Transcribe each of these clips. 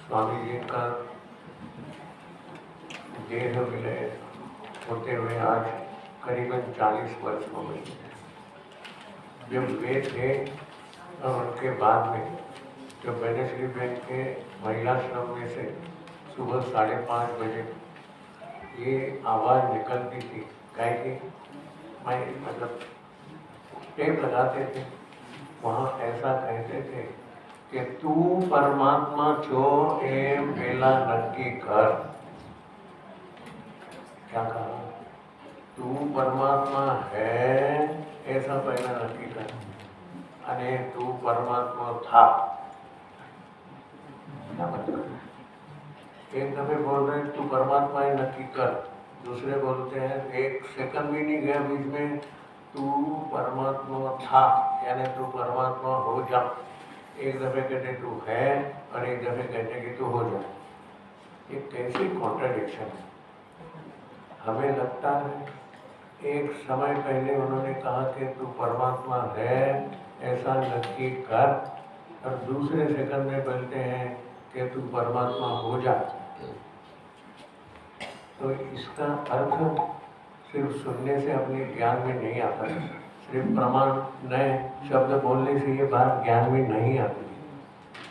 स्वामी जी का देह विलय होते हुए आज करीबन 40 वर्ष हो गए। जब वे थे और उनके बाद में जब वेनेश्वरी बैंक के महिला श्रम में से सुबह 5:30 बजे ये आवाज़ निकलती थी, गाय की मैं मतलब टेप लगाते थे, वहाँ ऐसा कहते थे कि तू परमात्मा छो एम पहला नक्की कर। क्या कहा? तू परमात्मा है ऐसा पहला नक्की कर, अने तू परमात्मा था क्या मतलब? एक दफे बोल रहे तू परमात्मा ही नक्की कर, दूसरे बोलते हैं एक सेकंड भी नहीं गया बीच में, तू परमात्मा था यानी तू परमात्मा हो जा। एक दफे कहते तू है और एक दफे कहते कि तू हो जा। ये कैसी कॉन्ट्रडिक्शन है। हमें लगता है एक समय पहले उन्होंने कहा कि तू परमात्मा है ऐसा नक्की कर, और दूसरे सेकंड में बोलते हैं कि तू परमात्मा हो जा। तो इसका अर्थ सिर्फ सुनने से अपने ज्ञान में नहीं आता है, सिर्फ प्रमाण नए शब्द बोलने से ये बात ज्ञान में नहीं आती।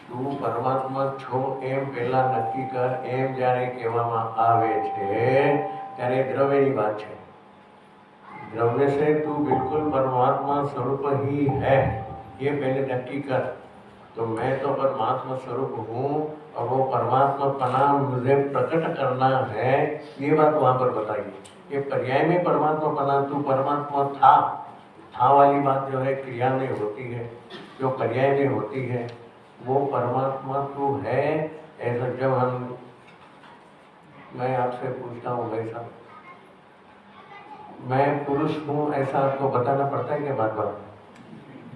तू परमात्मा छो एम पहला नक्की कर, एम જ્યારે કહેવામાં આવે છે ત્યારે દ્રવ્યની વાત છે। द्रव्य से तू बिल्कुल परमात्मा स्वरूप ही है ये पहले नक्की कर। तो मैं तो परमात्मा स्वरूप हूँ और वो परमात्मा पना मुझे प्रकट करना है, ये बात वहाँ पर बताइए। ये पर्याय में परमात्मा पना, तू परमात्मा था वाली बात जो है क्रिया में होती है, जो पर्याय में होती है वो परमात्मा तू है। ऐसा जब मैं आपसे पूछता हूँ भाई साहब, मैं पुरुष हूँ ऐसा आपको बताना पड़ता है क्या? बार बार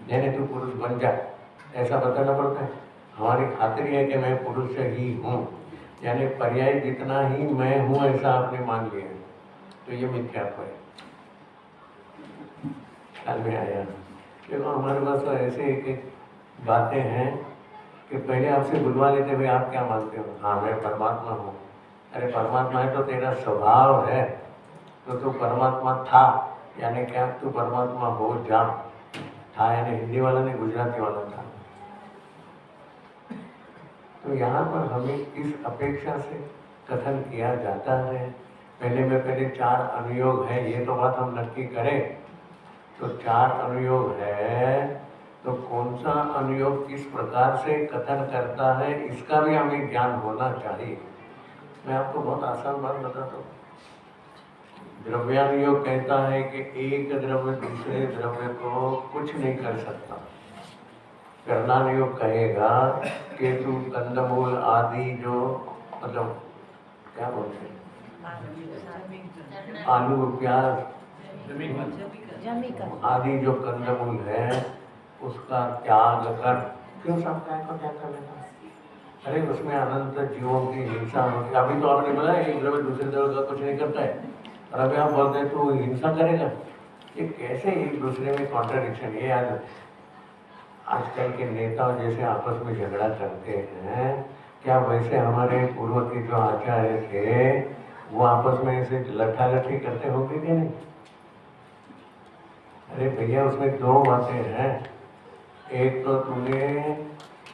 यानी तू पुरुष बन जा ऐसा बताना पड़ता है? हमारी खातिर है कि मैं पुरुष ही हूँ, यानी पर्याय जितना ही मैं हूँ ऐसा आपने मान लिया, तो ये मिथ्यात्व है। ख्याल में आया? देखो हमारे पास तो ऐसे एक बातें हैं कि पहले आपसे बुलवा लेते हुए आप क्या मानते हो? हाँ मैं परमात्मा हूँ। अरे परमात्मा है तो तेरा स्वभाव है, तो तू परमात्मा था यानी क्या? तू परमात्मा हो जा। था यानी हिंदी वाला नहीं, गुजराती वाला था। तो यहाँ पर हमें इस अपेक्षा से कथन किया जाता है पहले 4 अनुयोग है, ये तो बात हम नक्की करें। तो 4 अनुयोग है, तो कौन सा अनुयोग किस प्रकार से कथन करता है इसका भी हमें ज्ञान होना चाहिए। मैं आपको बहुत आसान बात बताता हूँ। द्रव्यानुयोग कहता है कि एक द्रव्य दूसरे द्रव्य को कुछ नहीं कर सकता। करणानुयोग कहेगा कि तू कंदमूल आदि जो मतलब क्या बोलते हैं, आलू प्याज आदि जो कंदमूल है उसका त्याग कर। क्यों सब त्याग को त्याग कर लेता? अरे उसमें अनंत जीवों की हिंसा होती। अभी तो आपने बोला एक द्रव्य दूसरे द्रव्य का कुछ नहीं करता है, और अभी आप बोलते हैं तो हिंसा करेगा। ये कैसे एक दूसरे में कॉन्ट्रडिक्शन। ये आजकल के नेता जैसे आपस में झगड़ा करते हैं, क्या वैसे हमारे पूर्व के जो आचार्य थे वो आपस में ऐसे लट्ठालट्ठी करते होंगे कि नहीं? अरे भैया उसमें 2 बातें हैं। एक तो तूने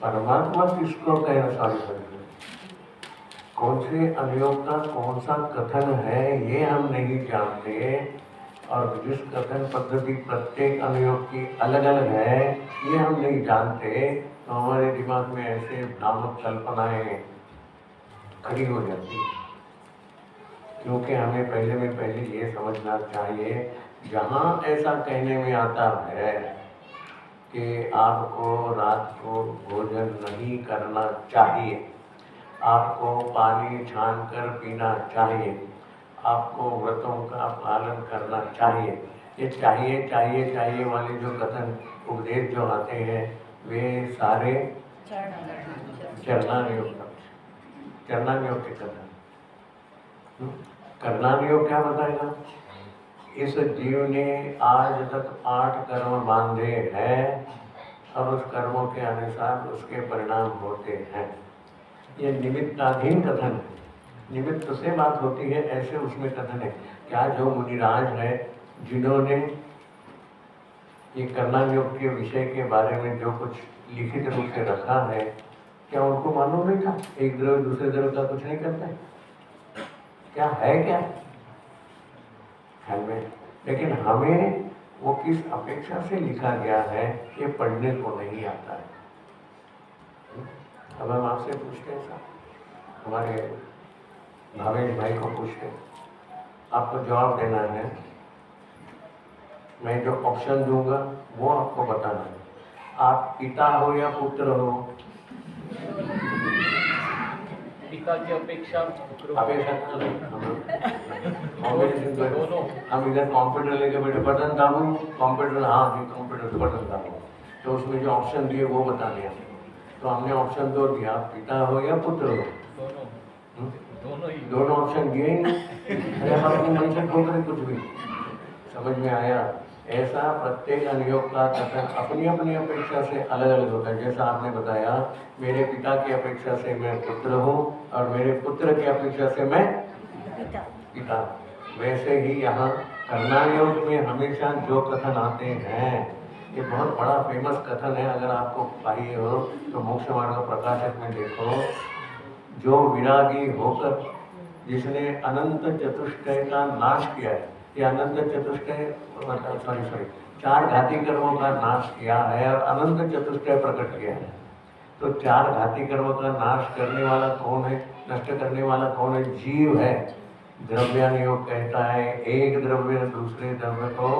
परमात्मा किसको कहना, सॉरी कौन से अनुयोग का कौन सा कथन है ये हम नहीं जानते, और जिस कथन पद्धति प्रत्येक अनुयोग की अलग अलग है ये हम नहीं जानते, तो हमारे दिमाग में ऐसे भ्रामक कल्पनाएं खड़ी हो जाती है। क्योंकि हमें पहले ये समझना चाहिए, जहाँ ऐसा कहने में आता है कि आपको रात को भोजन नहीं करना चाहिए, आपको पानी छान कर पीना चाहिए, आपको व्रतों का पालन करना चाहिए। ये चाहिए चाहिए चाहिए वाले जो कथन उपदेश जो आते हैं वे सारे चरणानुयोग के कथन। करणानुयोग क्या बताएगा? इस जीव ने आज तक 8 कर्म बांधे हैं और उस कर्मों के अनुसार उसके परिणाम होते हैं। ये निमित्ताधीन कथन है, निमित्त से बात होती है, ऐसे उसमें कथन है। क्या जो मुनिराज है जिन्होंने ये कर्णानुयोग के विषय के बारे में जो कुछ लिखित रूप से रखा है, क्या उनको मालूम नहीं था एक द्रव्य दूसरे द्रव्य का कुछ नहीं करता है? क्या है क्या ख्याल में? लेकिन हमें वो किस अपेक्षा से लिखा गया है ये पढ़ने को नहीं आता है। अब हम आपसे पूछते हैं साहब, हमारे भावेश भाई को पूछते हैं, आपको जवाब देना है। मैं जो ऑप्शन दूंगा वो आपको बताना है। आप पिता हो या पुत्र हो? पिता की अपेक्षा हम इधर कंप्यूटर लेके बैठे, बटन दाबो, कंप्यूटर, हाँ जी कंप्यूटर से बटन दाबो, तो उसमें जो ऑप्शन दिए वो बताने हैं। तो हमने ऑप्शन दो दिया, आप पिता हो या पुत्र हो? दोनों ऑप्शन दिए ही नहीं। अरे हम अपने मन से बोल रहे कुछ भी समझ में आया? ऐसा प्रत्येक अनुयोग का कथन अपनी अपनी अपेक्षा से अलग अलग होता है। जैसा आपने बताया, मेरे पिता की अपेक्षा से मैं पुत्र हूँ और मेरे पुत्र की अपेक्षा से मैं पिता। वैसे ही यहाँ कर्णानुयोग में हमेशा जो कथन आते हैं, ये बहुत बड़ा फेमस कथन है। अगर आपको चाहिए हो तो मोक्ष मार्ग प्रकाशक में देखो, जो विरागी होकर जिसने अनंत चतुष्टय का नाश किया है, ये अनंत चतुष्टय सॉरी 4 घाती कर्मों का नाश किया है और अनंत चतुष्टय प्रकट किया है। तो 4 घाती कर्मों का नाश करने वाला कौन है, नष्ट करने वाला कौन है? जीव है। द्रव्यानुयोग कहता है एक द्रव्य दूसरे द्रव्य को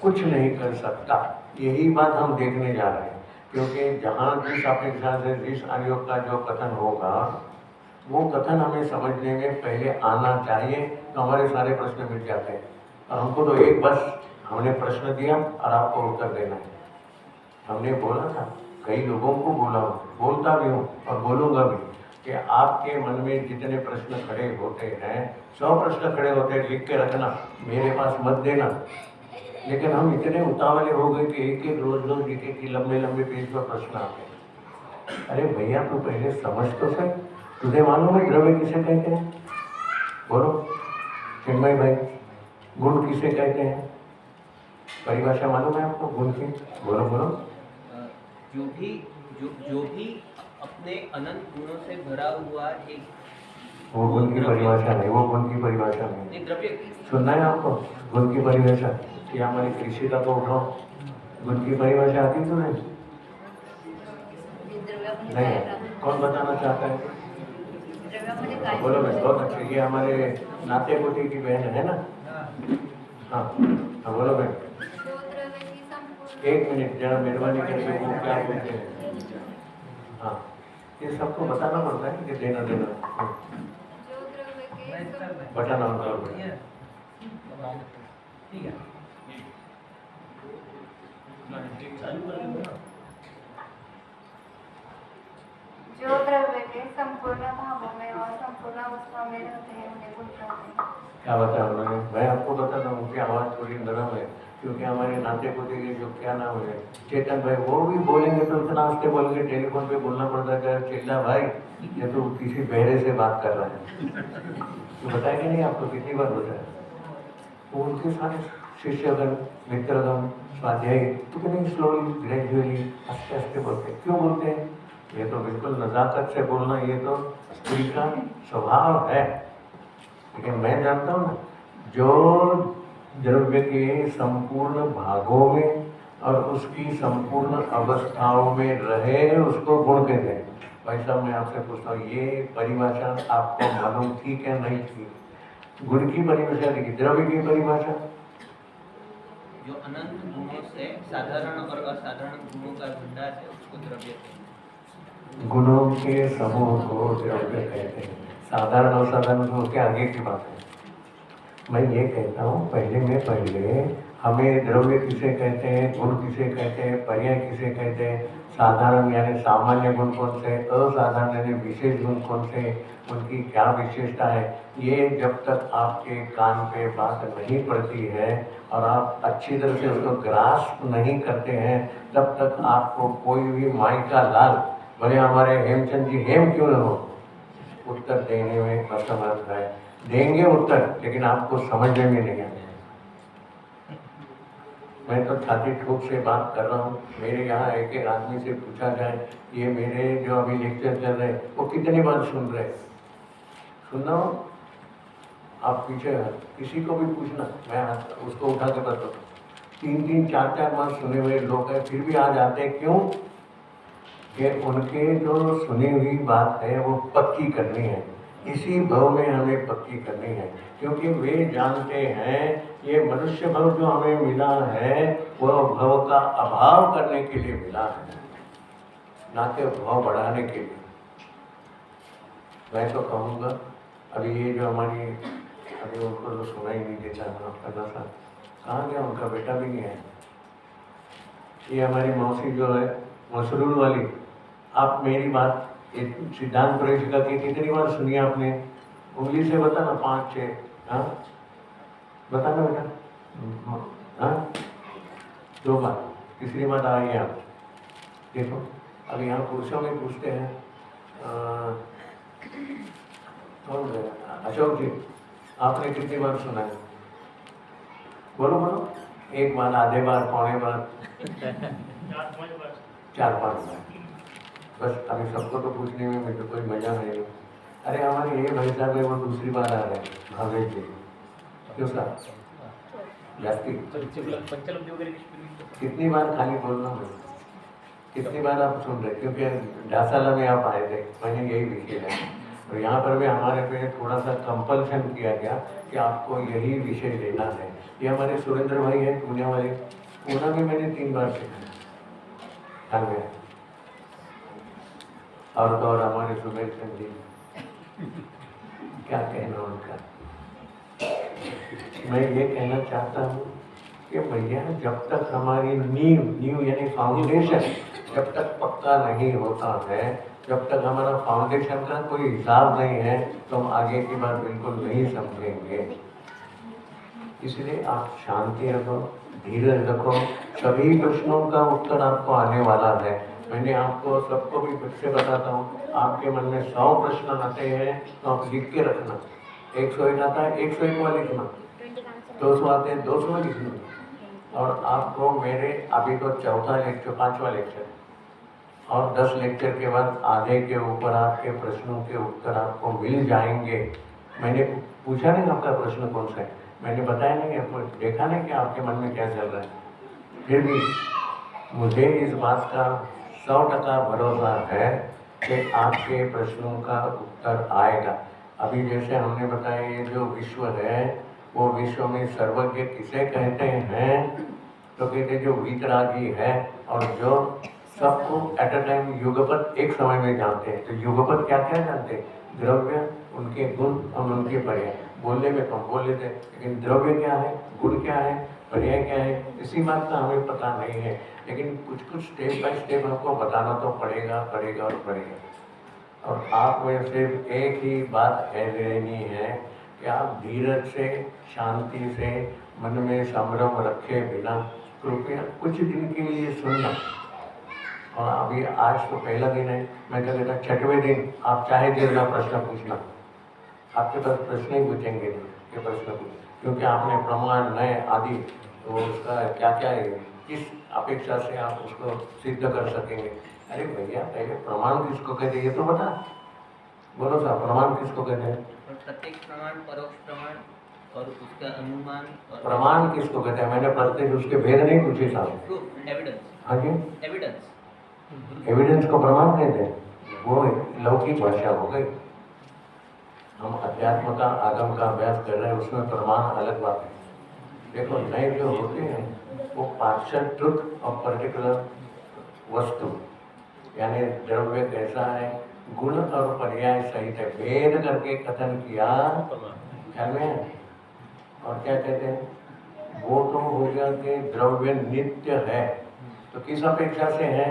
कुछ नहीं कर सकता। यही बात हम देखने जा रहे हैं, क्योंकि जहाँ जिस अपेक्षा से जिस अनुयोग का जो कथन होगा वो कथन हमें समझने में पहले आना चाहिए, तो हमारे सारे प्रश्न मिट जाते हैं। और हमको तो एक बस हमने प्रश्न दिया और आपको उत्तर देना है। हमने बोला था, कई लोगों को बोलता भी हूँ और बोलूँगा भी, कि आपके मन में जितने प्रश्न खड़े होते हैं, 100 प्रश्न खड़े होते हैं, लिख के रखना, मेरे पास मत देना। लेकिन हम इतने उतावले हो गए कि एक एक रोज एक एक लंबे लंबे पेज पर प्रश्न आते हैं। अरे भैया तू पहले समझ तो सही, तुझे मालूम है द्रव्य किसे कहते हैं? बोलो चिन्मय भाई, गुण किसे कहते हैं? परिभाषा मालूम है आपको गुण की? बोलो बोलो। जो भी अपने अनंत गुणों से भरा हुआ एक, वो गुण की परिभाषा नहीं, वो गुण की परिभाषा नहीं। द्रव्य सुनना है आपको गुण की परिभाषा? कि हमारी कृषि का तो उठाओ, गुण की परिभाषा आती तुम्हें? नहीं, कौन बताना चाहता है? बोलो भाई, बहुत अच्छे। ये हमारे नाते पोते की बहन है ना? हाँ हाँ बोलो भाई। 1 मिनट जरा मेहरबानी करके, वो क्या बोलते हैं? हाँ, ये सबको बताना पड़ता है कि देना बताना होता है। ठीक है, जो द्रव्य के संपूर्ण भागों में और संपूर्ण अवस्था में रहते हैं उन्हें गुण कहते हैं। क्या बताया उन्होंने? मैं आपको बताता हूँ कि आवाज़ थोड़ी नरम है, क्योंकि हमारे नाते पोते के जो क्या नाम है चेतन भाई, वो भी बोलेंगे तो इतना आस्ते बोलेंगे, टेलीफोन पे बोलना पड़ता है, चिल्ला भाई ये तो किसी बहरे से बात कर रहा है। तो बताएंगे नहीं आपको कितनी बार होता है? तो उनके सारे शिष्यगण मित्रगण स्वाध्यायी तो कितनी स्लोली ग्रेजुअली आस्ते आस्ते बोलते हैं। क्यों बोलते हैं? ये तो बिल्कुल नज़ाकत से बोलना, ये तो स्त्री का स्वभाव है। लेकिन मैं जानता हूँ ना, जो द्रव्य के संपूर्ण भागों में और उसकी संपूर्ण अवस्थाओं में रहे उसको गुण कहते हैं। भाई साहब मैं आपसे पूछता हूँ, ये परिभाषा आपको मालूम थी क्या नहीं थी? गुण की परिभाषा देखिए, द्रव्य की परिभाषा जो अनंत गुणों से साधारण और असाधारण गुणों का भंडार है उसको द्रव्य कहते हैं। गुणों के समूह को द्रव्य कहते हैं। साधारण और असाधारण गुणों के आगे की बात है। मैं ये कहता हूँ पहले हमें द्रव्य किसे कहते हैं, गुण किसे कहते हैं, पर्याय किसे कहते हैं, साधारण यानी सामान्य गुण कौन से, असाधारण यानी विशेष गुण कौन से, उनकी क्या विशेषता है, ये जब तक आपके कान पे बात नहीं पड़ती है और आप अच्छी तरह से उसको ग्रास्प नहीं करते हैं, तब तक आपको कोई भी माई का लाल, भले हमारे हेमचंद जी हेम क्यों न हो, उत्तर देने में असमर्थ है। देंगे उत्तर, लेकिन आपको समझ में नहीं आएगा। मैं तो छाती ठोक से बात कर रहा हूँ। मेरे यहाँ एक एक आदमी से पूछा जाए, ये मेरे जो अभी लेक्चर चल रहे हैं वो कितनी बार सुन रहे, सुनना हो आप पीछे किसी को भी पूछना, मैं उसको उठा के बताता हूँ। 3-3, 4-4 बार सुने हुए लोग हैं, फिर भी आ जाते हैं। क्यों? कि उनके जो सुनी हुई बात है वो पक्की करनी है। इसी भव में हमें पक्की करनी है, क्योंकि वे जानते हैं ये मनुष्य भव जो हमें मिला है वह भव का अभाव करने के लिए मिला है, ना कि भाव बढ़ाने के लिए। मैं तो कहूँगा अभी ये जो हमारी अभी उनको तो सुना ही नहीं देता, करना था, कहाँ गया उनका बेटा भी नहीं है। ये हमारी मौसी जो है मसरूर वाली, आप मेरी बात सिद्धांत प्रवेशिका की कितनी बार सुनी आपने? उंगली से बताना, 5-6, हाँ बताना बेटा, हाँ 2 बार, तीसरी बार आ रही आप देखो। अब यहाँ पुरुषों में पूछते हैं कौन है? अशोक जी, आपने कितनी बार सुना है? बोलो बोलो, 1 बार, आधे बार, पौने बार, 4-5 बार। बस अभी सबको तो पूछने में मुझे कोई मजा नहीं। अरे हमारे ये भाई साहब है वो दूसरी बार आ रहे हैं भावेश जी, क्यों साहब जाती कितनी बार खाली बोलना है, कितनी बार आप सुन रहे? क्योंकि ढासाला में आप आए थे, मैंने यही विषय है और यहाँ पर भी हमारे पे थोड़ा सा कंपल्सन किया गया कि आपको यही विषय लेना है। ये हमारे सुरेंद्र भाई हैं पुणे वाले, पूना में मैंने 3 बार सीखा है। और तो और हमारे सुमेर सिंह जी, क्या कहना उनका। मैं ये कहना चाहता हूँ कि भैया जब तक हमारी नींव यानी फाउंडेशन जब तक पक्का नहीं होता है, जब तक हमारा फाउंडेशन का कोई हिसाब नहीं है, तो हम आगे की बात बिल्कुल नहीं समझेंगे। इसलिए आप शांति रखो, धीरज रखो, सभी प्रश्नों का उत्तर आपको आने वाला है। मैंने आपको सबको भी फिर से बताता हूँ, आपके मन में 100 प्रश्न आते हैं तो आप लिख के रखना। 101 आता है, 101 वाला लिखना, 200 आते हैं, 200 लिखना। और आपको मेरे अभी तो 4था लेक्चर, 5वां लेक्चर, और 10 लेक्चर के बाद आधे के ऊपर आपके प्रश्नों के उत्तर आपको मिल जाएंगे। मैंने पूछा नहीं आपका प्रश्न कौन सा है, मैंने बताया नहीं आपको, देखा नहीं कि आपके मन में क्या चल रहा है। फिर भी मुझे इस बात का 100% भरोसा है कि आपके प्रश्नों का उत्तर आएगा। अभी जैसे हमने बताया ये जो विश्व है वो विश्व में सर्वज्ञ किसे कहते हैं, तो कहते जो वीतरागी है और जो सबको एट अ टाइम युगपत एक समय में जानते हैं। तो युगपत क्या क्या जानते हैं? द्रव्य, उनके गुण और उनके पर्याय। बोलने में कम बोल लेते, लेकिन द्रव्य क्या है, गुण क्या है, पर्याय क्या है, इसी बात का हमें पता नहीं है। लेकिन कुछ कुछ स्टेप बाय स्टेप हमको बताना तो पड़ेगा पड़ेगा और पड़ेगा। और आप में सिर्फ एक ही बात है लेनी है कि आप धीरज से, शांति से, मन में संभ्रम रखे बिना कृपया कुछ दिन के लिए सुनना। और अभी आज तो पहला दिन है, मैं तो कहता 6वें दिन आप चाहे देर ना प्रश्न पूछना, आपके पास प्रश्न ही पूछेंगे ये प्रश्न पूछ, क्योंकि आपने प्रमाण नए आदि तो उसका क्या क्या है, किस अपेक्षा से आप उसको सिद्ध कर सकेंगे। अरे भैया पहले प्रमाण किसको कहते हैं ये तो बता, बोलो साहब प्रमाण किसको कहते हैं? प्रत्यक्ष प्रमाण, परोक्ष प्रमाण और उसका अनुमान। प्रमाण किसको कहते हैं? मैंने प्रत्यक्ष उसके भेद नहीं पूछे साहब। Proof, evidence. हाँ जी, एविडेंस। एविडेंस को प्रमाण कहते हैं, वो लौकिक भाषा हो गई। हम अध्यात्म का आगम का अभ्यास कर रहे हैं, उसमें प्रमाण अलग बात है। देखो नए जो होते हैं वो पार्शियल ट्रुथ और पर्टिकुलर वस्तु यानी द्रव्य कैसा है, गुण और पर्याय सहित है, भेद करके कथन किया ख्याल में। और क्या कहते हैं, वो तो हो गया कि द्रव्य नित्य है, तो किस अपेक्षा से है,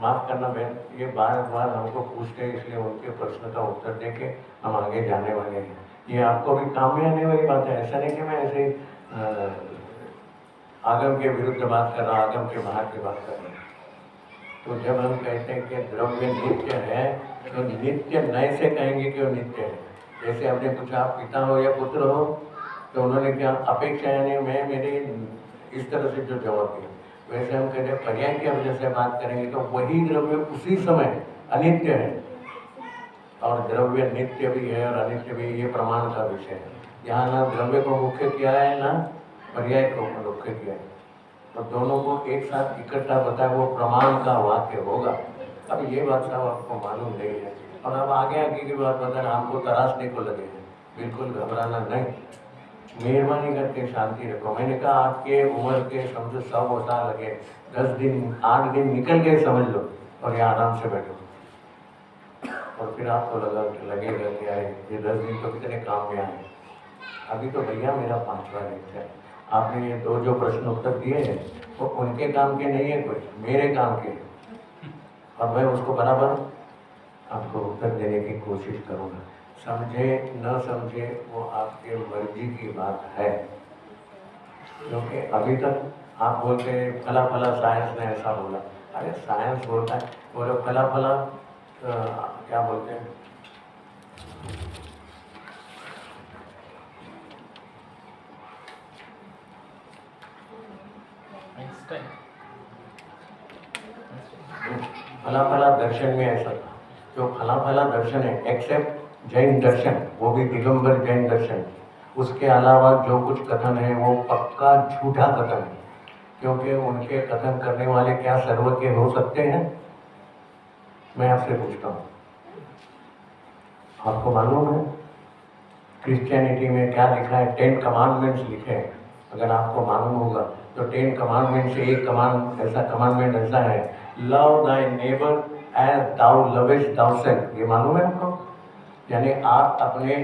माफ करना बहन, ये बार बार हमको पूछते हैं, इसलिए उनके प्रश्न का उत्तर देके हम आगे जाने वाले हैं। ये आपको भी काम में आने वाली बात है, ऐसा नहीं कि मैं ऐसे आगम के विरुद्ध बात कर रहा हूँ, आगम के बाहर की बात कर रहा हूँ। तो जब हम कहते हैं कि द्रव्य नित्य है, तो नित्य नए से कहेंगे कि वो नित्य है। जैसे आपने पूछा आप पिता हो या पुत्र हो, तो उन्होंने क्या अपेक्षा, यानी मैं मेरे इस तरह से जो जवाब दिया, वैसे हम कहते हैं पर्याय की वजह से बात करेंगे तो वही द्रव्य उसी समय अनित्य है, और द्रव्य नित्य भी है और अनित्य भी, ये प्रमाण का विषय है। यहाँ ना द्रव्य को मुख्य किया है ना पर्याय को मुख्य किया है, तो दोनों को एक साथ इकट्ठा बताया, वो प्रमाण का वाक्य होगा। अब ये बात साहब आपको मालूम नहीं है, और अब आगे की बात बताना हमको तराशने को लगे हैं, बिल्कुल घबराना नहीं, मेहरबानी करके शांति रखो। मैंने कहा आपके उम्र के समझो 100 साल लगे, 10 दिन 8 दिन निकल गए समझ लो, और यहाँ आराम से बैठो, और फिर आपको लगेगा कि अरे ये 10 दिन तो कितने काम में आए। अभी तो भैया मेरा 5वां लेक्चर है, आपने ये 2 जो प्रश्न उत्तर दिए हैं वो उनके काम के नहीं है, कुछ मेरे काम के, और मैं उसको बराबर आपको उत्तर देने की कोशिश करूँगा। समझे न समझे वो आपके मर्जी की बात है, क्योंकि अभी तक आप बोलते हैं फला फला साइंस ने ऐसा बोला, अरे साइंस बोलता है, बोलो फला फला क्या बोलते हैं, फला फला दर्शन में ऐसा था, जो फला फला दर्शन है एक्सेप्ट जैन दर्शन, वो भी दिगंबर जैन दर्शन, उसके अलावा जो कुछ कथन है वो पक्का झूठा कथन है, क्योंकि उनके कथन करने वाले क्या सर्व के हो सकते हैं। मैं आपसे पूछता हूँ, आपको मालूम है क्रिश्चियनिटी में क्या लिखा है, 10 कमांडमेंट्स लिखे हैं, अगर आपको मालूम होगा तो 10 कमांडमेंट से एक कमांडमेंट ऐसा है, love thy neighbour as thou lovest thou self. ये मालूम है आपको, यानी आप अपने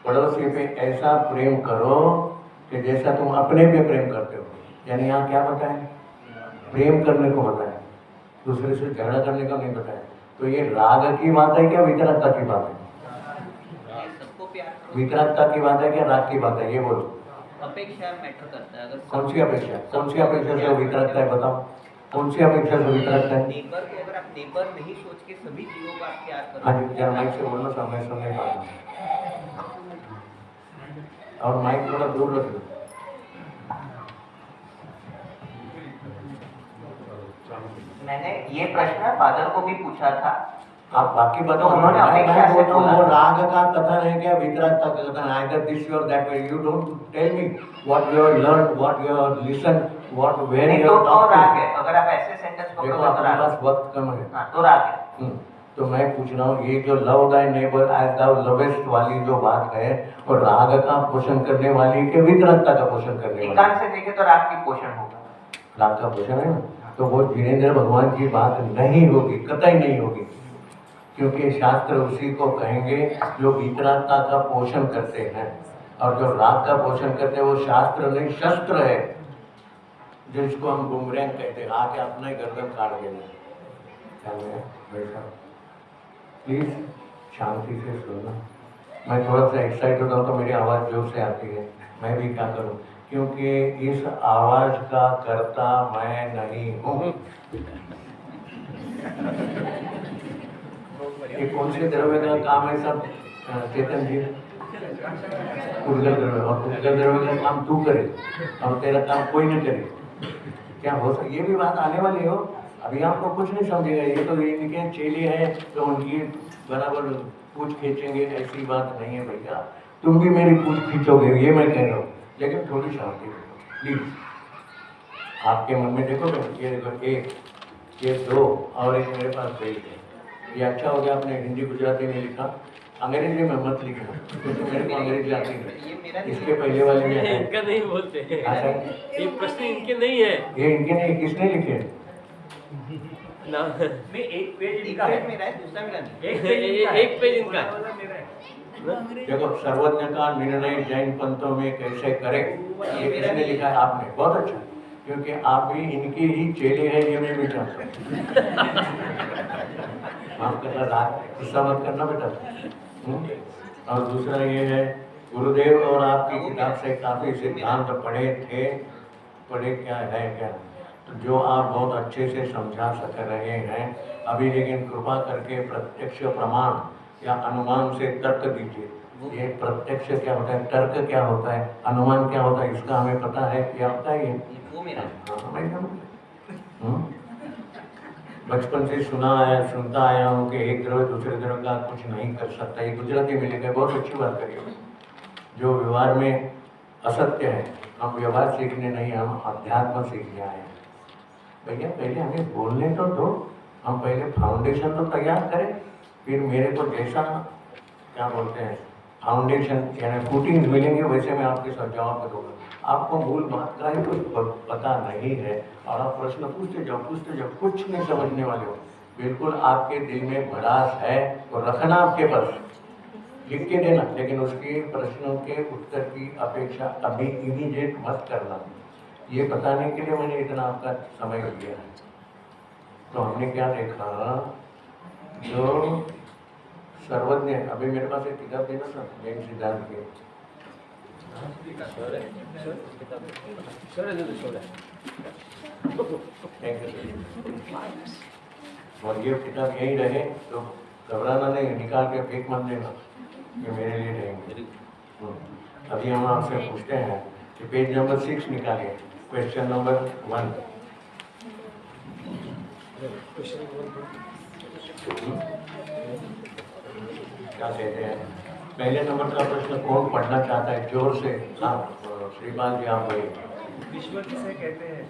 पड़ोसी पे ऐसा प्रेम करो कि जैसा तुम अपने पे प्रेम करते हो। यानी यहाँ क्या बताएं, प्रेम करने को बताएं, दूसरे से झगड़ा करने का नहीं बताएं। तो ये राग की बात है क्या वितरकता की बात है? वितरकता की बात है क्या राग की बात है, ये बोलो। अपेक्षा मैटर करता है। अगर कौन सी अपेक्षा, कौन सी अपेक्षा से वितरकता है, बताओ कौन सी अपेक्षा से वितरकता है? नेबर को अगर आप नेबर नहीं सोच के सभी जीवों का आप प्यार करो। हाँ जी, जरा माइक से बोलना, समय सुनने पाता, और माइक थोड़ा दूर रख दो। मैंने ये प्रश्न फादर को भी पूछा था, आप बाकी बताओ, तो उन्होंने अपेक्षा से बोला, वो राग का कथन है क्या वितरकता का कथन, आइदर दिस और that way, you don't tell me what you have learn, what you have listen, what were you have talk. राग है, अगर आप ऐसे सेंटेंस पकड़ो तो आपके पास वक्त कम है। हां, तो राग है। तो मैं पूछ रहा हूँ, ये जो love thy neighbour as thou lovest वाली जो बात है, वो राग का पोषण करने वाली के वितरकता का पोषण करने वाली? एकांत से देखे तो राग की पोषण होगा, राग का पोषण है ना, तो वो जिनेंद्र भगवान की बात नहीं होगी, कतई नहीं होगी, क्योंकि शास्त्र उसी को कहेंगे जो वितरकता का पोषण करते हैं, और जो राग का पोषण करते हैं वो शास्त्र नहीं शस्त्र है, जिसको हम बुमरैंग कहते हैं, आके अपना ही गर्दन काट देना। प्लीज शांति से सुनना, मैं थोड़ा सा एक्साइट होता हूँ तो मेरी आवाज़ जोर से आती है, मैं भी क्या करूँ, क्योंकि इस आवाज़ का कर्ता मैं नहीं हूँ। ये कौन से द्रव्य का काम है सब चेतन जी? उद्गल द्रव्य, और उद्गल द्रव्य का काम तू करे और तेरा काम कोई नहीं करे, क्या हो सकता? ये भी बात आने वाली हो, अभी आपको कुछ नहीं समझेगा, ये तो इनके चेले हैं तो उनकी बराबर पूछ खींचेंगे, ऐसी बात नहीं है भैया, तुम भी मेरी पूछ खींचोगे, ये मैं कह रहा हूँ, लेकिन थोड़ी शांति रखो प्लीज। आपके मन में देखो, ये देखो, एक ये 2 और एक मेरे पास पेज है, ये अच्छा हो गया आपने हिंदी गुजराती में लिखा, अंग्रेजी में मत लिखना क्योंकि मेरे को अंग्रेजी आती है। इसके पहले वाले में है, इनका नहीं बोलते हैं, अच्छा ये प्रश्न इनके नहीं है, ये इनके नहीं, किसने लिखे? ना नहीं, एक पेज एक इनका है, पेज मेरा है, दूसरा मेरा नहीं। एक पेज इनका है। पेज इनका है। वाला मेरा है। देखो, सर्वज्ञ का निर्णय जैन पंथों में कैसे करें, ये किसने लिखा है? आपने। बहुत अच्छा, क्योंकि आप भी इनके ही चेले हैं, ये मैं भी जानता हूँ। माफ करना, रात गुस्सा मत करना बेटा। और दूसरा ये है, गुरुदेव और आपकी किताब से काफी सिद्धांत पढ़े थे, पढ़े क्या है क्या, तो जो आप बहुत अच्छे से समझा सक रहे हैं अभी, लेकिन कृपा करके प्रत्यक्ष प्रमाण या अनुमान से तर्क दीजिए। ये प्रत्यक्ष क्या होता है, तर्क क्या होता है, अनुमान क्या होता है, इसका हमें पता है, क्या होता है ये? वो मेरा है। हाँ, मैं जानूं। बचपन से सुनता आया हूँ कि एक द्रव्य दूसरे द्रव्य का कुछ नहीं कर सकता। ये गुजराती में लिखा है, बहुत अच्छी बात करिए। जो व्यवहार में असत्य है, हम व्यवहार सीखने नहीं, हम अध्यात्म सीखने आए हैं। भैया पहले हमें बोलने तो दो, हम पहले फाउंडेशन तो तैयार करें, फिर मेरे को जैसा क्या बोलते हैं फाउंडेशन यानी फुटिंग मिलेंगे वैसे मैं आपके साथ जवाब दूंगा। आपको मूल बात का ही कुछ पता नहीं है और आप प्रश्न पूछते जाओ, कुछ नहीं समझने वाले हो। बिल्कुल आपके दिल में भड़ास है तो रखना आपके पास, लिख के देना, लेकिन उसके प्रश्नों के उत्तर की अपेक्षा अभी इमीडिएट मत करना। ये बताने के लिए मैंने इतना आपका समय लिया है। तो हमने क्या देखा, जो सर्वज्ञ, अभी मेरे पास एक किताब देना था जैन सिद्धांत की, और ये किताब यही रहे तो घबराना नहीं, निकाल के फेंक मत देना, ये मेरे लिए रहेंगे। अभी हम आपसे पूछते हैं कि पेज नंबर 6 निकालिए, क्वेश्चन नंबर 1। क्या कहते हैं, पहले नंबर का प्रश्न कौन पढ़ना चाहता है जोर से? हाँ श्रीपाल जी, आप वही। विश्व किसे कहते हैं?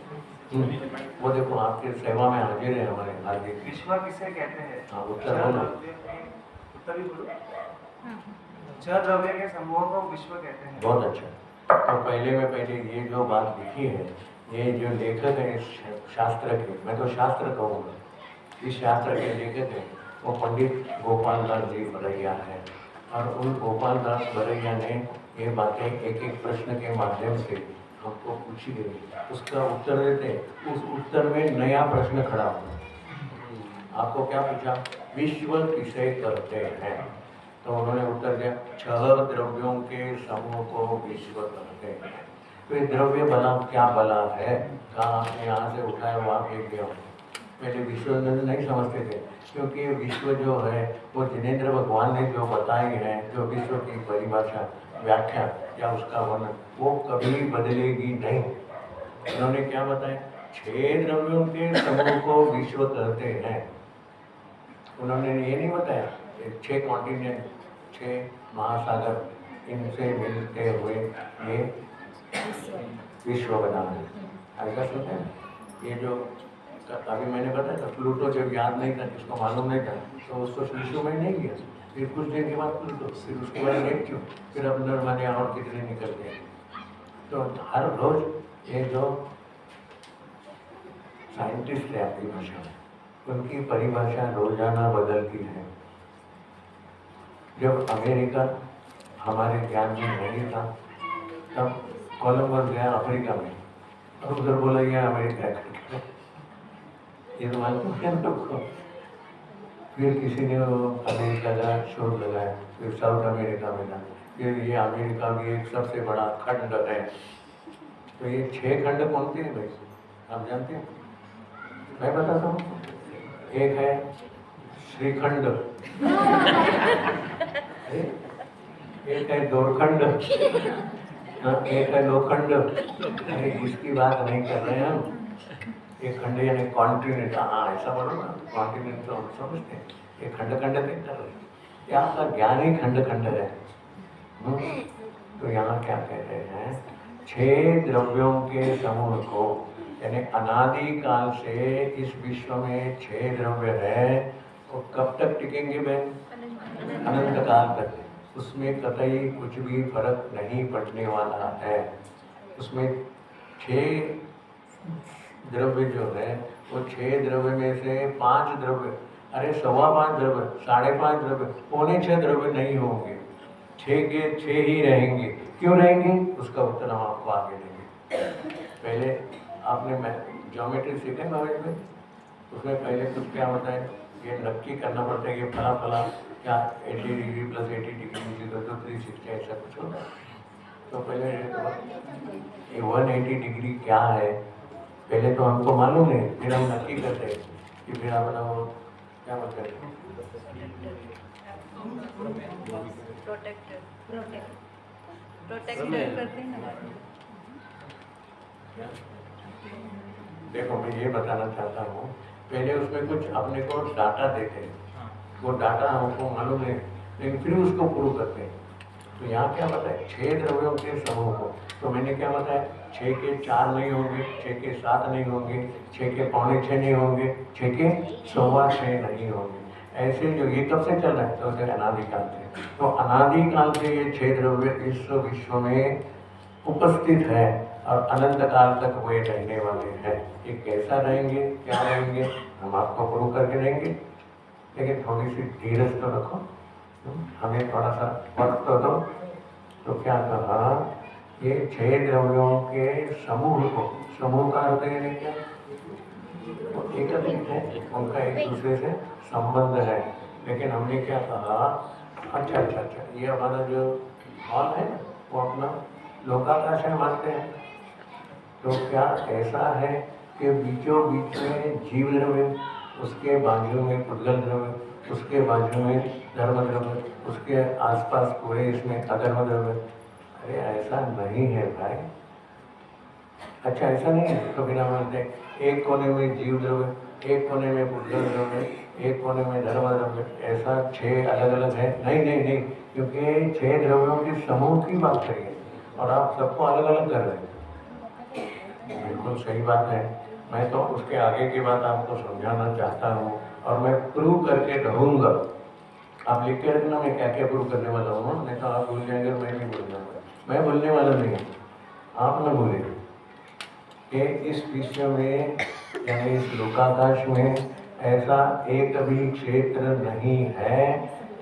वो देखो आपके सेवा में हाजिर है हमारे हार्दिक। विश्व किसे कहते हैं? हाँ, उत्तर बोलो। उत्तर भी बोलो। छह द्रव्य के समूह को विश्व कहते हैं। बहुत अच्छा। तो पहले ये जो बात लिखी है, ये जो लेखक है इस शास्त्र के, मैं तो शास्त्र कहूँगा, इस शास्त्र के लेखक है वो पंडित गोपाल दास जी बरैया है। और उन गोपाल दास बरैया ने ये बातें एक एक प्रश्न के माध्यम से हमको पूछी गई, उसका उत्तर देते, उस उत्तर में नया प्रश्न खड़ा हुआ। आपको क्या पूछा, विश्व किसे करते हैं? तो उन्होंने उत्तर दिया, 6 द्रव्यों के समूह को विश्व कहते हैं। तो ये द्रव्य बला क्या बला है, कहाँ आपने यहाँ से उठाया वहाँ फेंक दिया। पहले विश्व नहीं समझते थे, क्योंकि विश्व जो है वो जिनेंद्र भगवान ने जो बताई है, जो विश्व की परिभाषा, व्याख्या या उसका वर्णन, वो कभी बदलेगी नहीं। उन्होंने क्या बताया, 6 द्रव्यों के समूह को विश्व कहते हैं। उन्होंने ये नहीं बताया 6 कॉन्टिनेंट, 6 महासागर, इनसे मिलते हुए ये विश्व बना है। ऐसा सुनते हैं। ये जो अभी मैंने बताया था, प्लूटो जब याद नहीं था, जिसको मालूम नहीं था, तो उसको विश्व में नहीं गया। फिर कुछ देर के बाद प्लूटो, फिर उसके बाद नेपच्यून, फिर अब नर्मदा और कितने निकल गए। तो हर रोज ये जो साइंटिस्ट है आपकी भाषा में, उनकी परिभाषा रोजाना बदलती है। जब अमेरिका हमारे ज्ञान में नहीं था, तब कोलंबस गया अफ्रीका में और उधर बोला गया अमेरिका है, ये तो मालूम है लोग। फिर किसी ने अमेरिका का शोध लगाया, फिर साउथ अमेरिका में था, फिर ये अमेरिका भी एक सबसे बड़ा खंड है। तो ये 6 खंड कौन से हैं भाई, आप जानते हैं? मैं बताता हूँ। एक है श्रीखंड, एक है दौरखंड, एक है लोखंड। अरे इसकी बात नहीं कर रहे हैं हम। एक खंड यानी कॉन्टिनेंट, हाँ ऐसा बोलो ना, कॉन्टिनेंट तो हम समझते हैं। ये खंड नहीं कर रहे, ये आपका ज्ञान ही खंड है। तो यहाँ क्या कहते हैं, 6 द्रव्यों के समूह को, यानी अनादि काल से इस विश्व में 6 द्रव्य है, तो कब तक टिकेंगे बहन? अनंत काल तक। उसमें कतई कुछ भी फर्क नहीं पड़ने वाला है। उसमें 6 द्रव्य जो है वो 6 द्रव्य में से 5 द्रव्य, अरे 5.25 द्रव्य, 5.5 द्रव्य, 6.25 द्रव्य नहीं होंगे, 6 के 6 ही रहेंगे। क्यों रहेंगे? उसका उत्तर हम आपको आगे देंगे। पहले आपने ज्योमेट्री सीखे नॉलेज में, उसमें पहले कुछ क्या होता है, ये नक्की करना पड़ता है कि फला फला क्या 80 डिग्री प्लस 80 डिग्री तो 360 ऐसा कुछ होता है। तो पहले ये 180 डिग्री क्या है, पहले तो हमको मालूम नहीं, फिर हम नक्की करते हैं कि फिर अपना वो क्या बोलते हैं, प्रोटेक्टर करते हैं ना। देखो मैं ये बताना चाहता हूँ, पहले उसमें कुछ अपने को डाटा देते हैं, वो डाटा हमको मालूम है, लेकिन फिर उसको प्रूव करते हैं। तो यहाँ क्या बताया, 6 द्रव्यों के समूह को, तो मैंने क्या बताया, 6 के 4 नहीं होंगे, 6 के 7 नहीं होंगे, 6 के 5.25 नहीं होंगे, 6 के 6.25 नहीं होंगे। ऐसे जो ये कब से चल रहा है, तो अनादिकाल से। तो अनादिकाल से ये 6 द्रव्य इस विश्व में उपस्थित है और अनंत काल तक वे रहने वाले हैं। ये कैसा रहेंगे, क्या रहेंगे, हम आपको प्रूव करके देंगे, लेकिन थोड़ी सी धीरज तो रखो, हमें थोड़ा सा वक्त तो दो। तो क्या कहा, ये 6 द्रव्यों के समूह को, समूह का अर्थ है क्या, वो एकत्रित है, उनका एक दूसरे से संबंध है। लेकिन हमने क्या कहा, अच्छा, ये हमारा जो हॉल है ना, वो अपना लोकाकाश है मानते हैं। तो क्या ऐसा है कि बीचों बीच में जीव द्रव्य, उसके बाजू में पुद्गल द्रव्य, उसके बाजू में धर्म द्रव्य, उसके आसपास पूरे इसमें अधर्म द्रव्य? अरे ऐसा नहीं है भाई। अच्छा ऐसा नहीं है, तो बिना मानते एक कोने में जीव द्रव्य, एक कोने में पुद्गल द्रव्य, एक कोने में धर्म द्रव्य, ऐसा 6 अलग अलग है? नहीं, क्योंकि 6 द्रव्यों के समूह की बात करिए और आप सबको अलग अलग कर रहे हैं। बिल्कुल सही बात है, मैं तो उसके आगे की बात आपको समझाना चाहता हूँ और मैं प्रूव करके रहूँगा। आप लिख के रखना मैं क्या क्या प्रूव करने वाला हूँ, नहीं तो आप भूल जाएंगे, मैं नहीं भूल जाऊँगा। मैं बोलने वाला नहीं हूँ, आप न भूलें कि इस विश्व में यानी इस लोकाकाश में ऐसा एक भी क्षेत्र नहीं है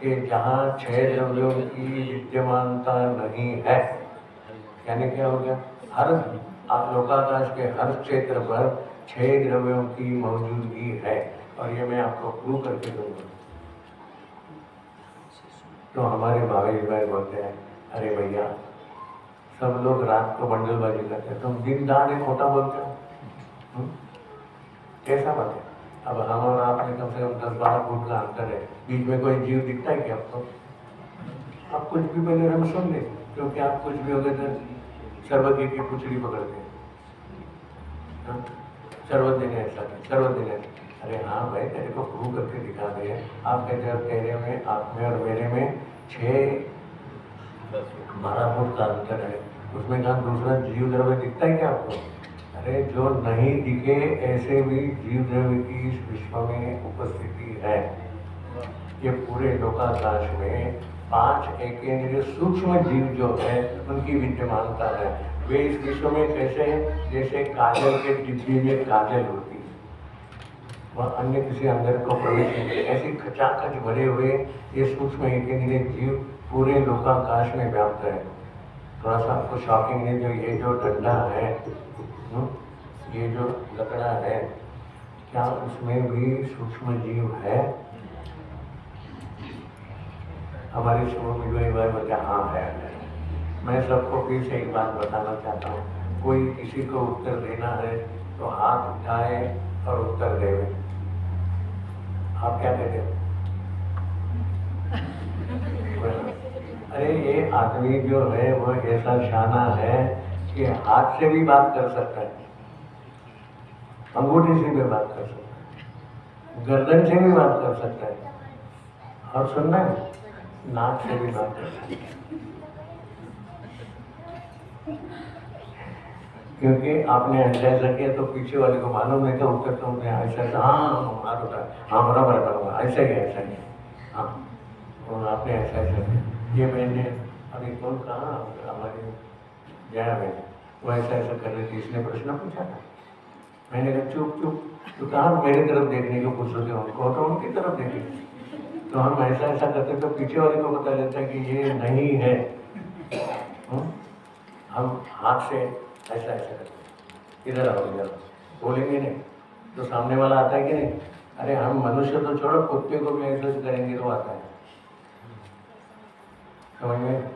कि जहाँ 6 द्रव्यों की विद्यमानता नहीं है। यानी क्या हो गया, हर लोकाकाश के हर क्षेत्र पर 6 द्रव्यों की मौजूदगी है, और ये मैं आपको प्रूव करके दूंगा। तो हमारे भाई बोलते हैं, अरे भैया सब लोग रात को बंडलबाजी करते हैं, तुम दिन दहाड़े खोटा बोलते हो, कैसा बात है? अब हम और आपने कम से कम 10-12 फुट का अंतर है, बीच में कोई जीव दिखता है क्या आपको? आप कुछ भी पहले हम सुन लें, क्योंकि आप कुछ भी हो गए तो सर्वज्ञ की पुछड़ी पकड़ते हैं, सर्वज्ञ ने ऐसा किया, सर्वज्ञ ने। अरे हाँ भाई, तेरे को प्रूव करके दिखा दे। आप कहते हो तेरे में, आप में और मेरे में 6-12 फुट का अंतर है, उसमें कहा दूसरा जीव द्रव्य दिखता है क्या आपको? अरे जो नहीं दिखे ऐसे भी जीव द्रव्य की इस विश्व में उपस्थिति है। ये पूरे लोकाकाश में 5 एकेंद्रीय सूक्ष्म जीव जो है उनकी विद्यमानता है। वे इस विश्व में कैसे हैं, जैसे काजल के डिब्बी में काजल होती है, वह अन्य किसी अंदर को प्रवेश नहीं, ऐसे खचाखच भरे हुए ये सूक्ष्म एकेंद्रीय जीव पूरे लोकाकाश में व्याप्त है। थोड़ा सा आपको शॉकिंग है, जो ये जो डंडा है, ये जो लकड़ा है, क्या उसमें भी सूक्ष्म जीव है? हमारे शुरू में जो एक बार बता, हाँ है। मैं सबको फिर से एक बात बताना चाहता हूँ, कोई किसी को उत्तर देना है तो हाथ उठाए और उत्तर देवे। आप क्या कहते हो? अरे ये आदमी जो है वो ऐसा शाना है कि हाथ से भी बात कर सकता है, अंगूठे से भी बात कर सकता है, गर्दन से भी बात कर सकता है, और सुनना है नाक से भी बात कर सकता है। क्योंकि आपने ऐसा किया तो पीछे वाले को मालूम है कि उत्तर तो ऐसा, हाँ हाथ उठा, हाँ बराबर ऐसा ही हाँ, और आपने ऐसा किया। ये मैंने अभी कौन कहा, हमारी जया बहन, वो ऐसा कर रही थी, इसने प्रश्न पूछा था, मैंने कहा चुप तो कहाँ मेरी तरफ देखने को पुरुषों से उनको, तो उनकी तरफ देखेंगे। तो हम ऐसा ऐसा करते तो पीछे वाले को बता देते हैं कि ये नहीं है। हम हाथ से ऐसा ऐसा करते, इधर आओ इधर, बोलेंगे नहीं तो सामने वाला आता है कि नहीं? अरे हम मनुष्य तो छोड़ो, कुत्ते को भी ऐसे करेंगे तो आता है, समझ में?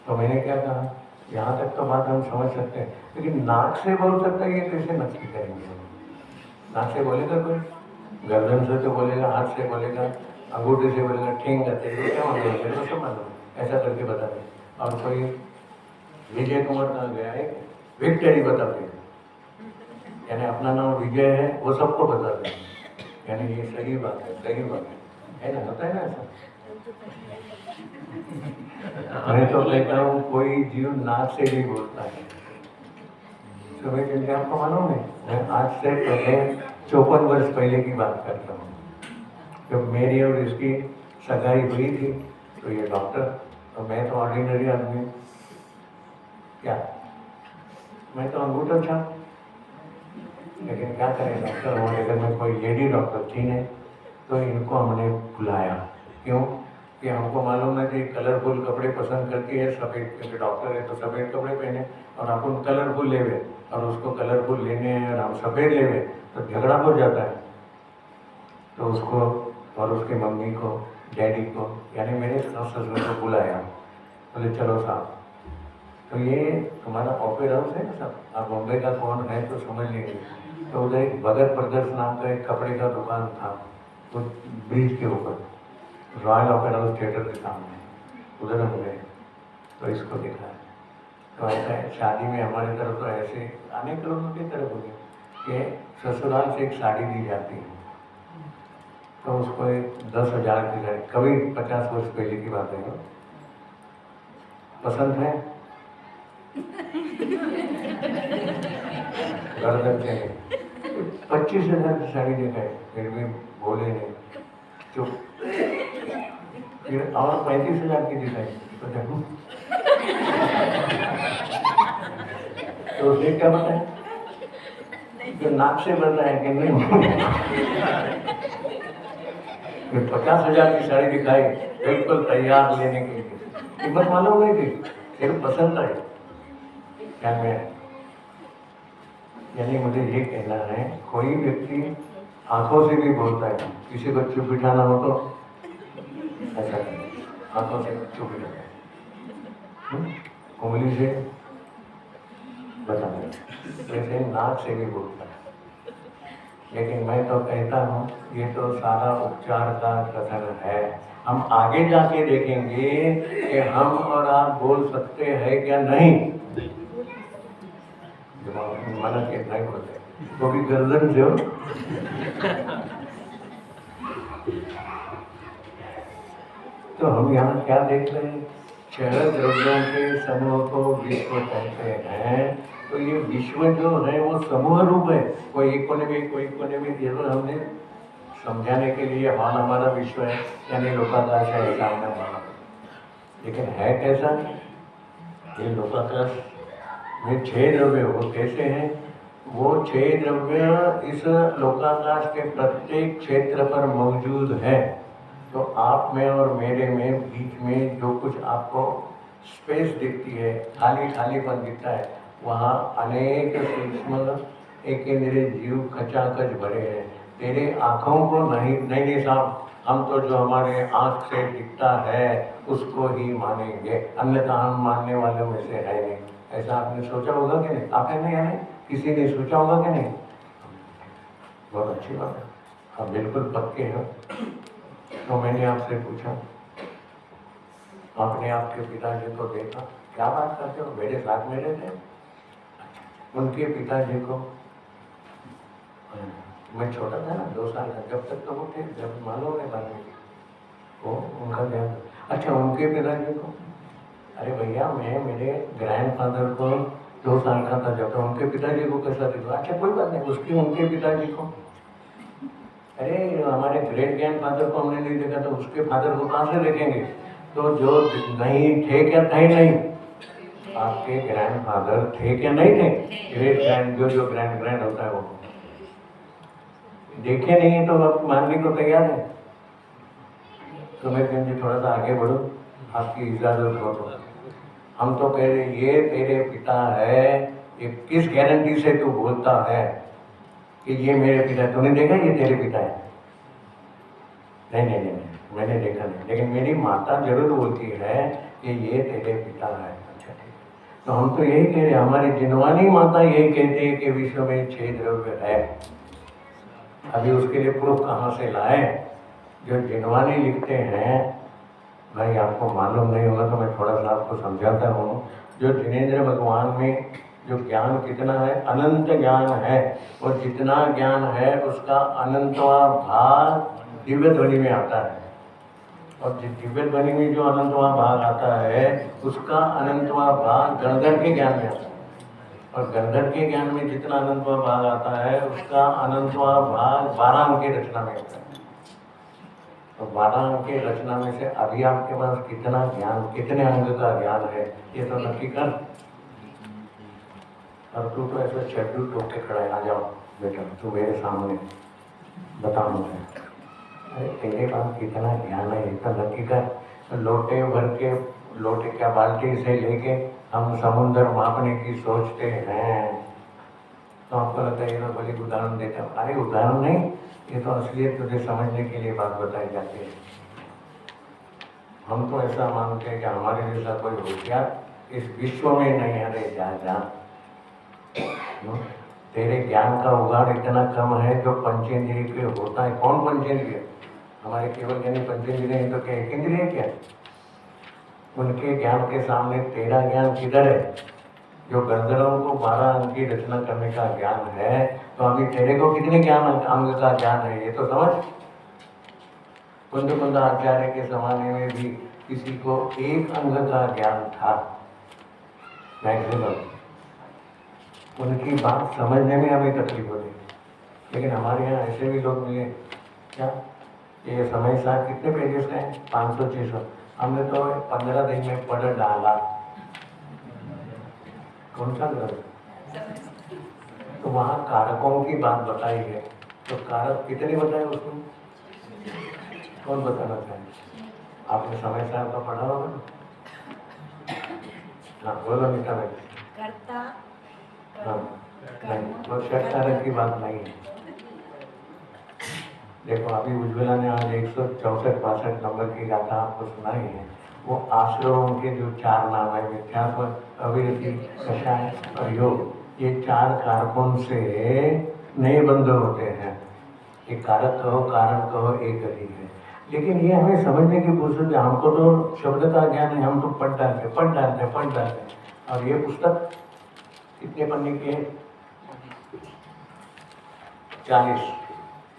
तो मैंने क्या कहा, यहाँ तक तो बात हम समझ सकते हैं, लेकिन नाक से बोल सकता है ये कैसे नक्की करेंगे? नाक से बोलेगा कोई? गर्दन से तो बोलेगा, हाथ से बोलेगा, अंगूठे से बोलेगा, ठेंग करते हैं, क्या मालूम है? तो सब मालूम, ऐसा करके बता दें। और कोई विजय कुमार कहाँ गया है, विक्टरी बताते हैं, यानी अपना नाम विजय है वो सबको बताते हैं, यानी ये सही बात है, सही बात है ना? होता है ना ऐसा? मैं तो कहता हूँ कोई जीव नाक से भी बोलता है। तो मैं कहते आपको मालूम है, मैं आज से पहले 54 वर्ष पहले की बात करता हूँ, जब मेरी और इसकी सगाई हुई थी तो ये डॉक्टर, तो मैं तो ऑर्डिनरी आदमी, क्या मैं तो अंगूठा था, लेकिन क्या करें, डॉक्टर हमारे घर में कोई लेडी डॉक्टर थी नहीं, तो इनको हमने बुलाया। क्यों? कि हमको मालूम है कि कलरफुल कपड़े पसंद करती है, सफ़ेद, क्योंकि डॉक्टर है तो सफ़ेद कपड़े पहने, और अपन कलरफुल लेवे और उसको कलरफुल लेने हैं और हम सफ़ेद लेवे तो झगड़ा हो जाता है। तो उसको और उसकी मम्मी को, डैडी को, यानी मेरे सास ससुर को बुलाया, बोले चलो साहब, तो ये तुम्हारा ऑपेरा हाउस है ना साहब, आप बॉम्बे का कौन है तो समझ लेंगे। तो उधर एक भगत ब्रदर्स नाम का एक कपड़े का दुकान था, तो ब्रिज के ऊपर रॉयल ऑपेरा हाउस थिएटर के सामने, उधर हम गए तो इसको देखा। तो ऐसा है, शादी में हमारी तरफ तो ऐसे अनेक लोगों की तरफ हो गए कि ससुराल से एक साड़ी दी जाती है, तो उसको एक 10,000 की साड़ी, कभी 50 वर्ष पहले की बात है, पसंद है गर्दन से 25,000 की साड़ी दिखाई, फिर भी बोले नहीं, चुप। फिर और 35,000 की दिखाई, तो देखो तो उसने क्या बताया, तो नाक से बताया कि नहीं। फिर 50,000 की साड़ी दिखाई, बिल्कुल तैयार लेने के लिए, कीमत मालूम नहीं थी, सिर्फ पसंद आई। क्या मैं, यानी मुझे ये कहना है, कोई व्यक्ति आंखों से भी बोलता है, किसी को चुप बिठाना हो तो ऐसा करें, आंखों से चुप बिठाना, उंगली से बताना, वैसे नाक से भी बोलता है। लेकिन मैं तो कहता हूँ ये तो सारा उपचार का कथन है, हम आगे जाके देखेंगे कि हम और आप बोल सकते हैं क्या नहीं। मना के नहीं बोलते, वो भी गर्दन से हो। तो हम यहाँ क्या देख रहे हैं, 6 द्रव्यों के समूह को विश्व कहते हैं। तो ये विश्व जो है वो समूह रूप है, कोई एक कोने में कोई कोने में, ये तो हमने समझाने के लिए हॉल हमारा विश्व है, यानी लोकाकाश है, ऐसा हमने माना। लेकिन है कैसा ये लोकाकाश में 6 द्रव्य, वो कैसे हैं? वो 6 द्रव्य इस लोकाकाश के प्रत्येक क्षेत्र पर मौजूद है। तो आप में और मेरे में बीच में जो कुछ आपको स्पेस दिखती है, खाली खालीपन दिखता है, वहाँ अनेक सूक्ष्म एक इंद्रिय जीव खचाखच भरे हैं। तेरे आँखों को नहीं साहब, हम तो जो हमारे आँख से दिखता है उसको ही मानेंगे, अन्यथा हम मानने वालों में से है नहीं। ऐसा आपने सोचा होगा कि नहीं? आपने नहीं, यानी किसी ने सोचा होगा कि नहीं? बहुत अच्छी बात है, आप बिल्कुल पक्के हैं। तो मैंने आपसे पूछा, आपने आपके पिताजी को देखा? क्या बात करते हो, मेरे साथ में रहते? उनके पिताजी को मैं छोटा था ना, 2 साल का, जब तक तो वो थे, जब मालूम है बाद में वो उनका ध्यान। अच्छा, उनके पिताजी को, अरे भैया मैं मेरे ग्रैंडफादर को 2 साल का था जब, तो उनके पिताजी को कैसा देखो? अच्छा कोई बात नहीं, उसकी उनके पिताजी को, अरे हमारे ग्रेट ग्रैंडफादर को हमने नहीं देखा तो उसके फादर को कहाँ से देखेंगे? तो जो नहीं थे क्या थे नहीं, आपके ग्रैंडफादर थे क्या नहीं थे? ग्रेट ग्रैंड जो ग्रैंड होता है वो, देखे नहीं है तो आप मानने को तैयार है? तो मैं जी थोड़ा सा आगे बढ़ो, आपकी इजाजत हो तो। हम तो कह रहे ये तेरे पिता है, ये किस गारंटी से तू बोलता है कि ये मेरे पिता है? तूने देखा ये तेरे पिता है? नहीं नहीं नहीं, मैंने देखा नहीं, लेकिन मेरी माता जरूर बोलती है कि ये तेरे पिता है। अच्छा ठीक है, तो हम तो यही कह रहे हैं, हमारी जिनवानी माता यही कहते हैं कि विश्व में 6 द्रव्य है। अभी उसके लिए प्रूफ कहाँ से लाए? जो जिनवानी लिखते हैं, भाई आपको मालूम नहीं होगा तो मैं थोड़ा सा आपको समझाता हूँ। जो जिनेंद्र भगवान में जो ज्ञान कितना है, अनंत ज्ञान है, और जितना ज्ञान है उसका अनंतवा भाग दिव्य ध्वनि में आता है, और दिव्य ध्वनि में जो अनंतवा भाग आता है उसका अनंतवा भाग गणधर के ज्ञान में आता है, और गणधर के ज्ञान में जितना अनंतवा भाग आता है उसका अनंतवा भाग 12 अंक की रचना में आता है। तो 12 अंक की रचना में से अभी आपके पास कितना ज्ञान, कितने अंग का ज्ञान है, ये तो नक्की कर। और तू तो ऐसा शेड्यूल टोक के खड़ा है, आ जाओ बेटा तू मेरे सामने बता मुझे, अरे तेरे पास कितना ज्ञान है ये तो नक्की कर। तो लोटे भर के, लोटे क्या बाल्टी से लेके हम समुद्र मापने की सोचते हैं, तो आपको लगता है ये तो बड़ी उदाहरण देता हूँ। अरे उदाहरण नहीं, ये तो असलियत तुझे समझने के लिए बात बताई जाती है। हम तो ऐसा मानते हैं कि हमारे जैसा कोई होशियार इस विश्व में नहीं है। अरे जा तेरे ज्ञान का उगाड़ इतना कम है जो पंचेंद्रिय के होता है। कौन पंचेंद्रिय? हमारे केवल ज्ञानी पंचेंद्रिय है, तो क्या एक इंद्रिय क्या? उनके ज्ञान के सामने तेरा ज्ञान किधर है? जो गंधर्वों को 12 अंक की रचना करने का ज्ञान है, तो अभी तेरे को कितने ज्ञान अंग का ज्ञान है ये तो समझ। कुंद आचार्य के जमाने में भी किसी को एक अंग का ज्ञान था मैक्सिमम, उनकी बात समझने में हमें तकलीफ होती। लेकिन हमारे यहाँ ऐसे भी लोग मिले, क्या ये समय साथ कितने पेजेस का है? 500-600, हमने तो 15 दिन में पढ़ डाला। कौन सा ग्रंथ? तो वहाँ कारकों की बात बताई है, तो कारक कितने बताए उसमें? कौन बताना चाहिए? आपने समय साथ तो पढ़ा होगा ना? हाँ बोलो मीठा भाई। करता हाँ नहीं, तो षटकारक की बात नहीं है। देखो अभी उज्ज्वला ने आज 164-62 नंबर की गाथा आपको सुनाई है। वो आश्रमों के जो 4 नाम है, मिथ्यात्व, अविरति, कषाय और योग, ये 4 कारकों से नए बंध होते हैं। एक कारक कहो, कारण कहो, एक ही है। लेकिन ये हमें समझने की फुर्सत है। हमको तो शब्द का ज्ञान है, हम तो पढ़ डालते। और ये पुस्तक कितने पन्ने की है? 40।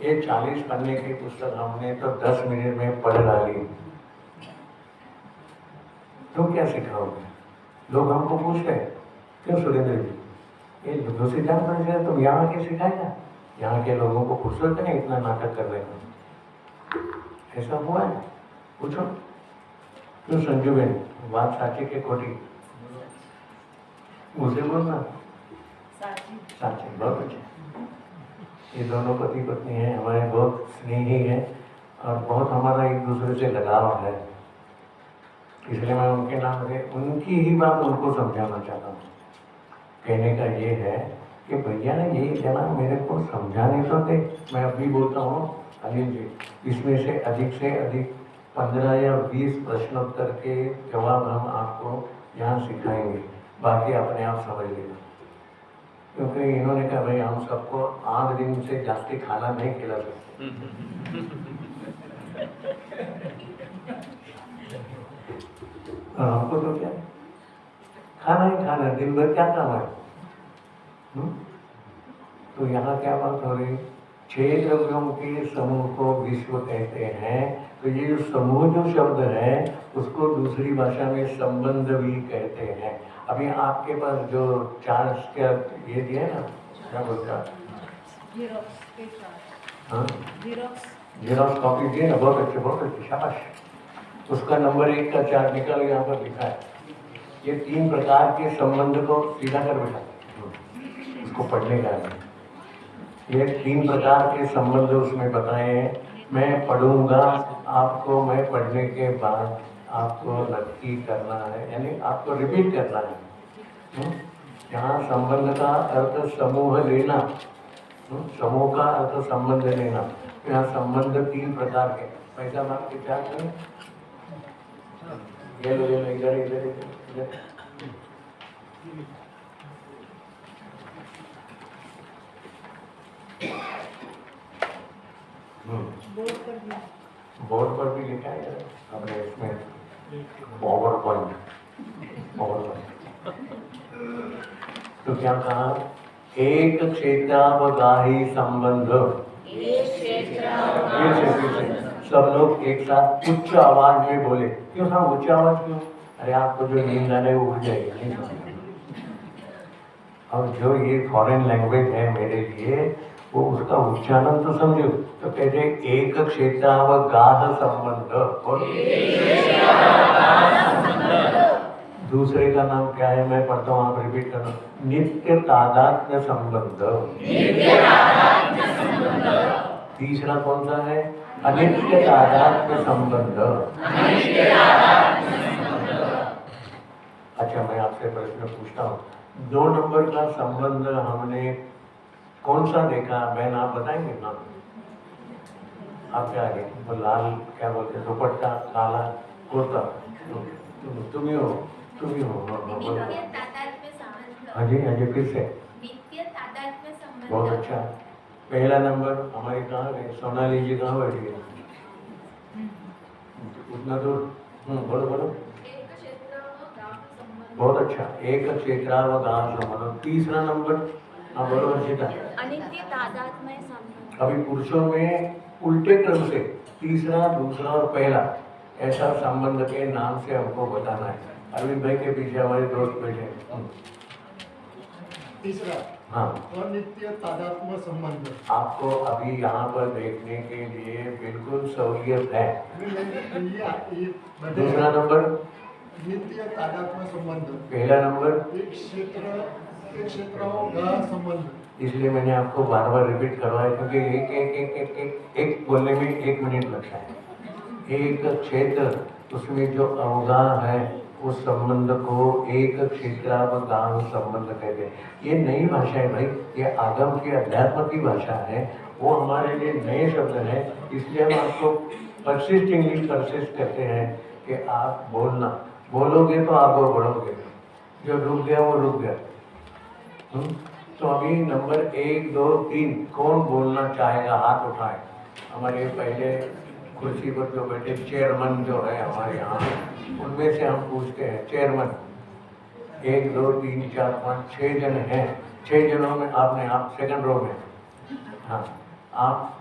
ये 40 पन्ने की पुस्तक हमने तो 10 मिनट में पढ़ डाली। तुम क्या सिखाओगे? लोग हमको पूछते हैं, क्यों सुरेंद्र जी ये दूसरी जान पड़ तुम यहाँ के सिखाएगा? यहाँ के लोगों को फुर्सत है इतना नाटक करने का? ऐसा हुआ है? पूछो। क्यों संजू बहन, बात साची के खोटी? मुझे बोलना साची। बहुत अच्छा। ये दोनों पति पत्नी हैं, हमारे बहुत स्नेही हैं और बहुत हमारा एक दूसरे से लगाव है। इसलिए मैं उनके नाम से उनकी ही बात उनको समझाना चाहता हूँ। कहने का ये है कि भैया ने ये जनाब मेरे को समझाने तो दे। मैं अभी बोलता हूँ अनिल जी, इसमें से अधिक 15 या 20 प्रश्नोत्तर के जवाब हम आपको यहाँ सिखाएंगे, बाकी अपने आप समझ लेना। क्योंकि इन्होंने कहा भाई हम सबको 8 दिन से जास्ती खाना नहीं खिला सकते। और हमको तो क्या खाना ही खाना, दिन भर क्या काम है? तो यहाँ क्या बात हो रही? 6 द्रव्यों के समूह को विश्व कहते हैं। तो ये जो समूह जो शब्द है उसको दूसरी भाषा में संबंध भी कहते हैं। अभी आपके पास जो 4 क्या ये दिया ना, क्या बोलते हैं? जीरोक्स कॉपी दिए ना, बहुत अच्छे, शाबाश। उसका नंबर 1 का 4 निकाल यहाँ पर लिखा है। ये 3 प्रकार के संबंध को सीधा कर बैठा, उसको पढ़ने का है। ये 3 प्रकार के संबंध उसमें बताए हैं। मैं पढ़ूंगा, आपको मैं पढ़ने के बाद आपको नक्की करना है, यानी आपको रिपीट करना है। यहाँ संबंध का अर्थ समूह लेना, समूह का अर्थ संबंध लेना। यहाँ संबंध 3 प्रकार के। पैसा मांग के क्या करें? ये लो इधर इधर इधर। बोर्ड पर भी लिखा है अपने इसमें पावर पॉइंट। तो क्या कहा? एक क्षेत्रावगाही संबंध। सब लोग एक साथ उच्च आवाज में बोले। क्यों हाँ उच्च आवाज क्यों? अरे आपको जो नींद आ रही है वो उड़ जाएगी, नहीं समझ। अब जो ये फॉरेन लैंग्वेज है मेरे लिए, वो उसका उच्चारण तो समझो। तो कहते एक क्षेत्रावगाह संबंध। और दूसरे का नाम क्या है? मैं पढ़ता हूँ, आप रिपीट करना। नित्य तादात्म्य संबंध। तीसरा कौन सा है? अनित्य तादात्म्य संबंध। अच्छा, मैं आपसे प्रश्न पूछता हूँ, 2 नंबर का संबंध हमने कौन सा देखा? बहन आप बताएंगे ना? आप क्या आगे? वो लाल क्या बोलते हैं, दुपट्टा काला कुर्ता। तुम ही हो। हाँ जी फिर से। बहुत अच्छा। पहला नंबर हमारी कहाँ गए? सोनाली जी कहाँ बैठी है? उतना दूर। बोलो। बहुत अच्छा, एक क्षेत्रावगाह संबंध। तीसरा नंबर, हाँ बोलो हर्षिता। अनित्य तादात्म्य संबंध। अभी पुरुषों में उल्टे क्रम से तीसरा, दूसरा और पहला ऐसा संबंध के नाम से हमको बताना है। अरविंद भाई के पीछे हमारे दोस्त बैठे हैं। तीसरा, हाँ, अनित्य तादात्म्य संबंध। आपको अभी यहाँ पर देखने के लिए बिल्कुल सहूलियत है। दूसरा नंबर नित्य तादात्म्य संबंध। पहला नंबर एक क्षेत्रावगाह संबंध। इसलिए मैंने आपको बार बार रिपीट करवाया, क्योंकि एक बोलने में 1 मिनट लगता है। एक क्षेत्र, उसमें जो अवगाह है उस संबंध को एक क्षेत्रावगाह संबंध कहते हैं। ये नई भाषा है भाई, ये आगम की अध्यात्म की भाषा है। वो हमारे लिए नए शब्द है, इसलिए हम आपको परसिस्ट करते हैं कि आप बोलोगे तो आगे बढ़ोगे। जो रुक गया वो रुक गया। तो अभी नंबर 1, 2, 3 कौन बोलना चाहेगा? हाथ उठाए। हमारे पहले कुर्सी पर जो बैठे चेयरमैन जो है हमारे यहाँ, उनमें से हम पूछते हैं चेयरमैन। 1, 2, 3, 4, 5, 6 जन हैं। 6 जनों में आप सेकंड रो में। हाँ, आप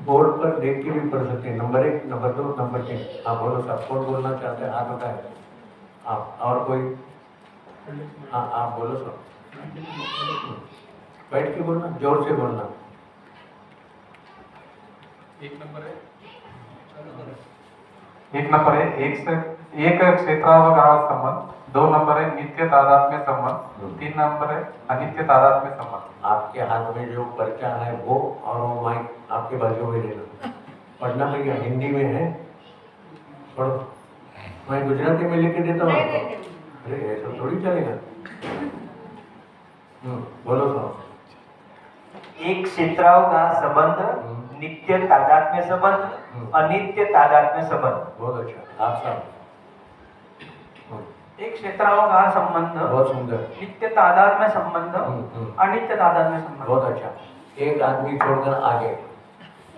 बोर्ड पर देख के भी पढ़ सकते हैं। Number 1, number 2, number 3। हाँ बोलो साहब, कौन बोलना चाहते हैं? हाथ उठाए आप। और कोई? हाँ आप बोलो सब। बैठ के बोलना, जोर से बोलना। 1 नंबर है एक क्षेत्रावगाह संबंध। 2 नंबर है नित्य तादात्म्य संबंध। 3 नंबर है अनित्य तादात्म्य संबंध। आपके हाथ में जो पर्चा है वो, और वो माइक आपके बाजू में लेना। पढ़ना भैया, हिंदी में है, पढ़ो। मैं गुजराती में लिख के देता हूँ आपको। अरे ऐसा थोड़ी चलेगा। बोलो साहब। एक क्षेत्रावगाह संबंध, नित्य तादात्म्य संबंध, अनित्य तादात्म्य संबंध। बहुत अच्छा। आप साहब। एक क्षेत्रावगाह संबंध, बहुत सुंदर। नित्य तादात्म्य संबंध, अनित्य तादात्म्य संबंध। बहुत अच्छा। एक आदमी छोड़कर आगे,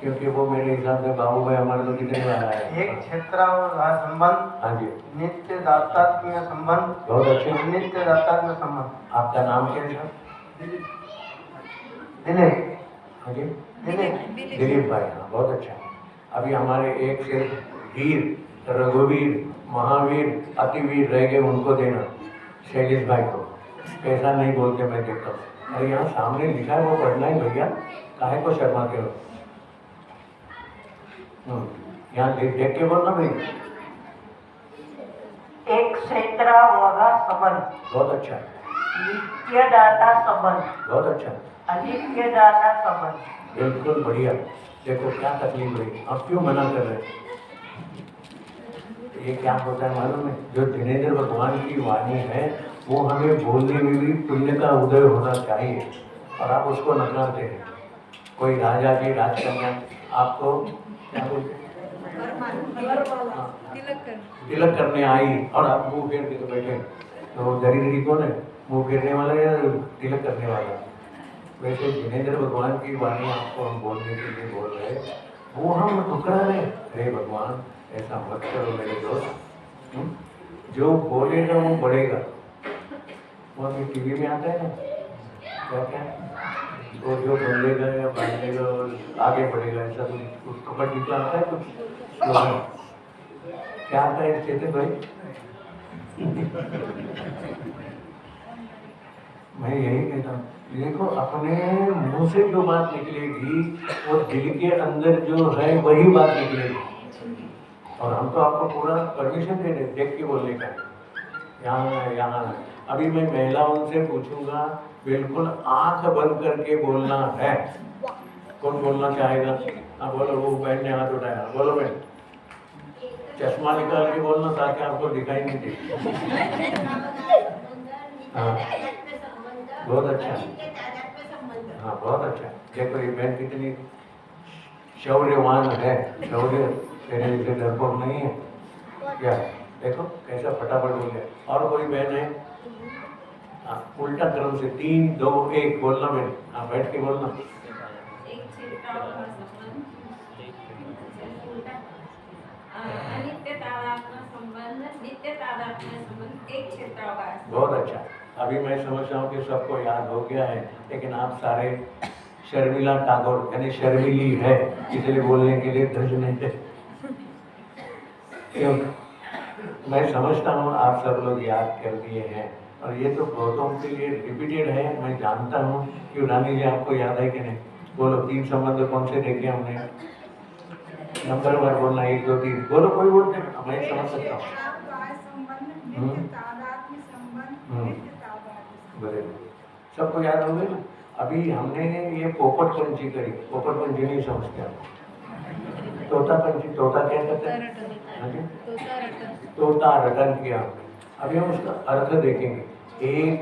क्योंकि वो मेरे हिसाब से बाबू भाई हमारे तो कितने वाला है। एक क्षेत्रावगाह संबंध, हाँ जी, नित्य तादात्म्य संबंध, बहुत अच्छे। अनित्य तादात्म्य संबंध। आपका नाम क्या है? दिलीप। हाँ जी, दिलीप। दिलीप भाई। हाँ बहुत अच्छा। अभी हमारे एक से वीर, रघुवीर, महावीर, अतिवीर रह गए, उनको देना शैलेश भाई को। पैसा नहीं बोल के मैं देखता हूँ। और यहाँ सामने लिखा है वो पढ़ना है भैया, काहे को शर्माते हो? यहाँ देख के बोलना भाई। एक क्षेत्रावगाह संबंध, बहुत अच्छा, नित्य दाता संबंध, बहुत अच्छा। अनित्य दाता संबंध। बिल्कुल बढ़िया। देखो क्या तकलीफ हुई, अब क्यों मना कर रहे हैं? ये क्या होता है मालूम है? जो जिनेंद्र भगवान की वाणी है वो हमें बोलने में भी पुण्य का उदय होना चाहिए, और आप उसको नकारते हैं। कोई राजा की राजकन्या आपको क्या बोलते हैं? तिलक करने आई और आप मुंह फेर के तो बैठे, तो दरिद्री कौन है? मुंह फेरने वाला या तिलक करने वाला? वैसे जिनेंद्र भगवान की वाणी आपको हम बोलने के लिए बोल रहे हैं, वो हम ठुकरा रहे हैं। अरे भगवान ऐसा मत करो मेरे दोस्त, जो बोलेगा वो बढ़ेगा। वो अभी टीवी में आता है ना, क्या क्या वो जो बोलेगा या बढ़ेगा और आगे बढ़ेगा, ऐसा कुछ कबड्डी का आता है कुछ स्लोगन। क्या आता है चेतन भाई? मैं यही कहता हूँ, देखो अपने मुंह से जो बात निकलेगी वो दिल के अंदर जो है वही बात निकलेगी। और हम तो आपको पूरा परमिशन दे रहे देख के बोलने का, यहाँ अभी मैं महिलाओं से पूछूंगा, बिल्कुल आंख बंद करके बोलना है। कौन बोलना चाहेगा? हाँ बोलो। वो बहन ने हाथ उठाया, बोलो बहन। चश्मा निकाल के बोलना ताकि आपको दिखाई नहीं दे। हाँ बहुत अच्छा, हाँ बहुत अच्छा। देखो ये बहन कितनी शौर्यवान है, शौर्य तेरे जैसे डरपोक नहीं है क्या? देखो कैसा फटाफट बोल गया। और कोई बहन है? हाँ उल्टा क्रम से 3 2 1 बोलना बहन। हाँ बैठ के बोलना। अनित्य तादात्म्य संबंध, नित्य तादात्म्य संबंध एक क्षेत्रावकाश। बहुत अच्छा। अभी मैं समझ रहा हूँ कि सबको याद हो गया है, लेकिन आप सारे शर्मिला टागोर यानी शर्मिली है, इसलिए बोलने के लिए धज नहीं थे। क्यों? मैं समझता हूँ आप सब लोग याद कर लिए हैं, और ये तो बहुतों के लिए रिपीटेड है। मैं जानता हूँ कि रानी जी आपको याद है कि नहीं? बोलो 3 संबंध कौन से देखे हमने? नंबर 1 बोलना, 1 2 3 बोलो। कोई बोलते हैं, मैं समझ सकता हूँ। बड़े सबको याद हो गए ना? अभी हमने ये पोपट पंची करी। पोपट पंची नहीं समझते आप? तोता पंची, तोता क्या कहते हैं? तोता रटन किया हमने। अभी हम उसका अर्थ देखेंगे। एक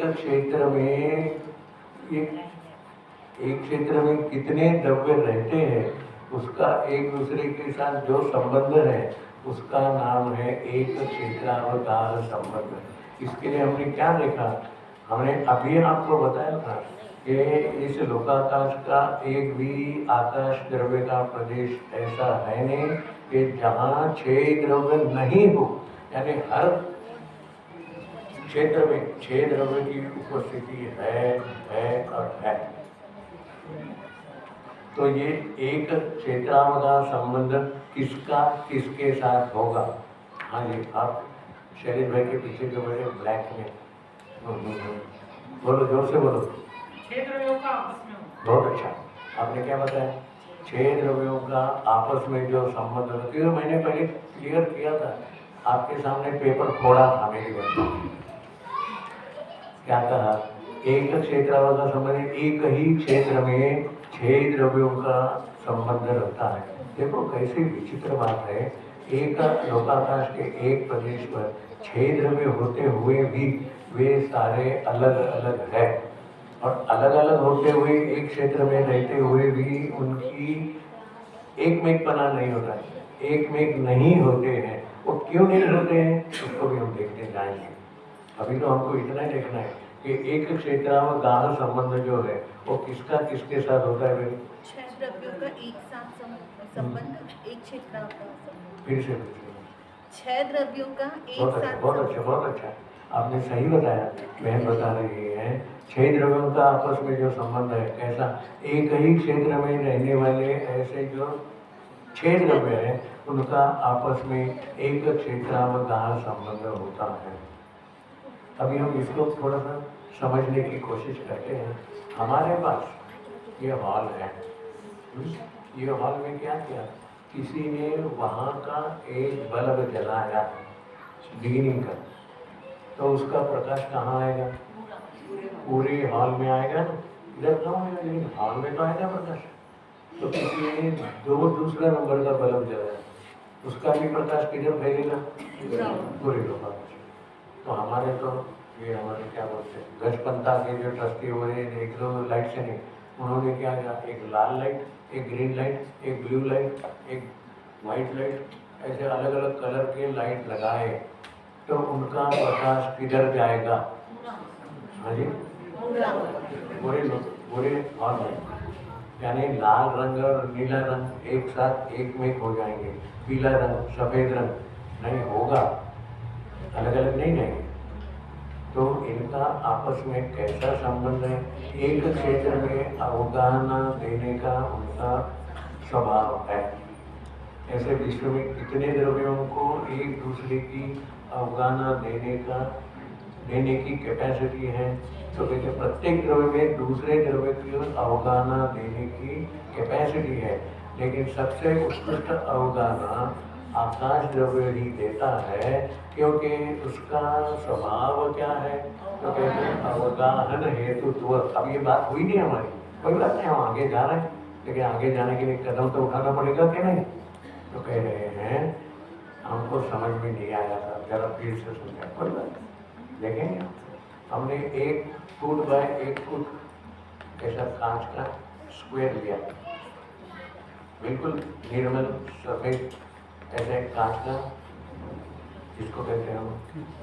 क्षेत्र में कितने द्रव्य रहते हैं, उसका एक दूसरे के साथ जो संबंध है उसका नाम है एक क्षेत्रावतार संबंध। इसके लिए हमने क्या देखा? हमने अभी आपको बताया था कि इस लोकाकाश का एक भी आकाश द्रव्य का प्रदेश ऐसा है नहीं कि जहाँ 6 द्रव्य नहीं हो, यानी हर क्षेत्र में 6 द्रव्य की उपस्थिति है और है। तो ये एक क्षेत्रावतार संबंध किसका किसके साथ होगा? हाँ जी, आप शैलेश भाई के पीछे जो बड़े ब्लैक में बोलो, जोर से बोलो। 6 द्रव्यों का आपस में होगा। बहुत अच्छा। आपने क्या बताया? 6 द्रव्यों का आपस में जो संबंध होता है, क्योंकि मैंने पहले क्लियर किया था, आपके सामने पेपर फोड़ा था मेरी बात। क्या कहा? एक क्षेत्रावतार संबंध, एक ही क्षेत्र में 6 द्रव्यों का संबंध रहता है। देखो कैसी विचित्र बात है, एक लोकाकाश के एक प्रदेश पर 6 द्रव्य होते हुए भी वे सारे अलग अलग है, और अलग अलग होते हुए एक क्षेत्र में रहते हुए भी उनकी एक मेघपना नहीं होता है, एक मेघ नहीं होते हैं। वो क्यों नहीं होते हैं उसको भी हम देखते जाएंगे। अभी तो हमको इतना ही देखना है कि एक क्षेत्रावतार संबंध जो है वो किसका किसके साथ होता है। 6 द्रव्यों का एक साथ संबंध, एक क्षेत्रावकाश संबंध। फिर से 6 द्रव्यों का एक बहुत अच्छा, साथ बहुत अच्छा, बहुत अच्छा। आपने सही बताया। बहन बता रही है 6 द्रव्यों का आपस में जो संबंध है कैसा? एक ही क्षेत्र में रहने वाले ऐसे जो 6 द्रव्य है उनका आपस में एक क्षेत्रावतार संबंध होता है। अभी हम इसको थोड़ा सा समझने की कोशिश करते हैं। हमारे पास ये हॉल है, ये हॉल में क्या किया? किसी ने वहाँ का एक बल्ब जलाया बिगिनिंग का, तो उसका प्रकाश कहाँ आएगा? पूरे हॉल में आएगा ना, इधर कम है, लेकिन हॉल में तो है ना प्रकाश। तो किसी ने दो दूसरा नंबर का बल्ब जलाया, उसका भी प्रकाश किधर फैलेगा? पूरे लोगों में। तो हमारे तो ये हमारे क्या बोलते हैं गजपंथा के जो ट्रस्टी हो रहे हैं, एक दो लाइट से नहीं, उन्होंने क्या किया, एक लाल लाइट, एक ग्रीन लाइट, एक ब्लू लाइट, एक वाइट लाइट, ऐसे अलग अलग कलर के लाइट लगाए। तो उनका प्रकाश किधर जाएगा? हाँ जी, पूरे हॉल में, यानी लाल रंग और नीला रंग एक साथ एक में हो जाएंगे, पीला रंग सफेद रंग नहीं होगा, अलग अलग नहीं रहेंगे। तो इनका आपस में कैसा संबंध है? एक क्षेत्र में अवगाहना देने का उनका स्वभाव है। ऐसे विश्व में कितने द्रव्यों को एक दूसरे की अवगाहना देने की कैपेसिटी है? तो कहते प्रत्येक द्रव्य में दूसरे द्रव्य की अवगाहना देने की कैपेसिटी है, लेकिन सबसे उत्कृष्ट अवगाहना आकाश द्रव्य ही देता है, क्योंकि उसका स्वभाव क्या है? तो कहते हैं अवगाहन हेतुत्व। अब ये बात हुई नहीं हमारी, कोई बात नहीं, हम आगे जा रहे हैं, लेकिन आगे जाने के लिए कदम तो उठाना पड़ेगा कि नहीं? तो कह रहे हैं हमको समझ में नहीं आया था, जरा फिर से समझा। कोई बात नहीं, देखेंगे। हमने 1 फुट बाय 1 फुट ऐसा कांच का स्क्वायर लिया, बिल्कुल निर्मल सफेद ऐसे कांच का, जिसको कहते हैं हम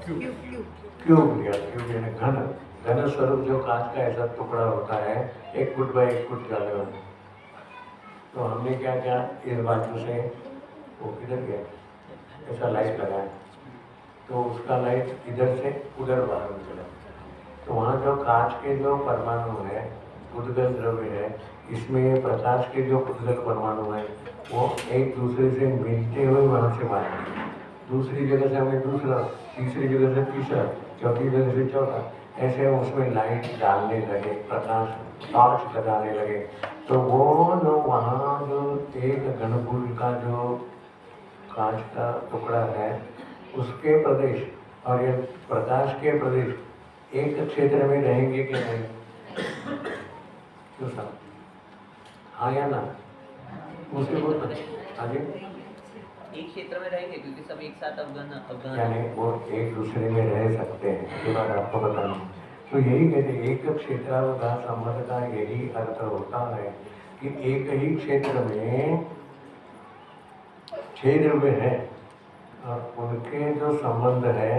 क्यूब लिया। क्यूब यानी घन स्वरूप जो कांच का ऐसा टुकड़ा होता है, 1 फुट बाय 1 फुट का लेवल। तो हमने क्या किया, इस बाजू से वो किधर गया, ऐसा लाइट लगाया, तो उसका लाइट इधर से उधर बाहर निकला। तो वहाँ जो कांच के जो परमाणु है, उद्गल द्रव्य है, इसमें प्रकाश के जो उद्गल परमाणु है वो एक दूसरे से मिलते हुए वहाँ से बाहर, दूसरी जगह से हमें दूसरा, तीसरी जगह से तीसरा, चौथी जगह से चौथा, ऐसे उसमें लाइट डालने लगे, प्रकाश टॉर्च लगाने लगे। तो वो जो वहाँ जो एक घनफूल का जो कांच का टुकड़ा है, उसके प्रदेश और ये प्रकाश के प्रदेश एक क्षेत्र में रहेंगे कि नहीं? क्यों साहब, हाँ या ना? मुझसे बोल। हाँ जी, एक क्षेत्र में रहेंगे क्योंकि सब एक साथ अवगाहन यानी वो एक दूसरे में रह सकते हैं, ये बात आपको बताना। तो यही कहते हैं, एक क्षेत्रावगाह संबंध का यही अर्थ होता है कि एक ही क्षेत्र में 6 द्रव्य है और उनके जो संबंध है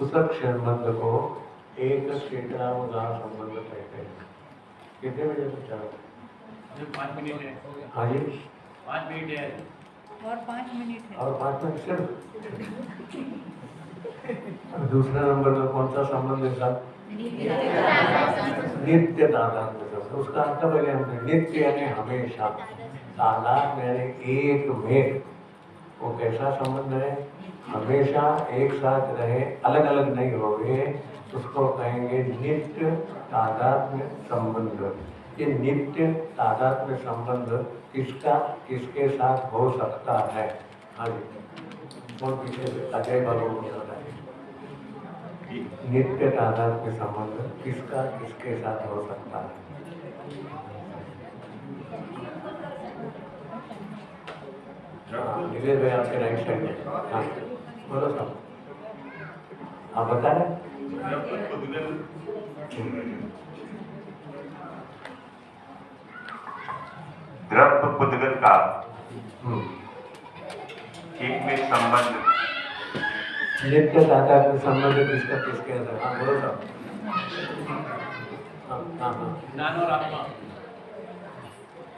उस संबंध को एक क्षेत्रावगाह संबंध कहते हैं। कितने बजे से चलो? 5 मिनट है। हाँ जी, 5 मिनट है और 5 मिनट है। और 5 मिनट सिर्फ। दूसरा नंबर का कौन सा संबंध है साहब? नित्य तादात्म्य संबंध। उसका अर्थ पहले हमने नित्य यानी हमेशा, तादात्म्य यानी एक में। वो कैसा संबंध है? हमेशा एक साथ रहे, अलग अलग नहीं हो गए, उसको कहेंगे नित्य तादात्म्य संबंध। ये नित्य तादात्म्य संबंध किसके साथ हो सकता है? हाँ जी, और पीछे से अजय बाबू को बताइए, नित्य तादात्म्य संबंध किसके साथ हो सकता है? नीलेश भाई आपके राइट साइड में। हाँ बोलो साहब, आप बता रहे? द्रव्य पुद्गल का एक में संबंध, नित्य तादात्म्य संबंध किसके साथ? हाँ बोलो साहब। हाँ, ज्ञान और आत्मा।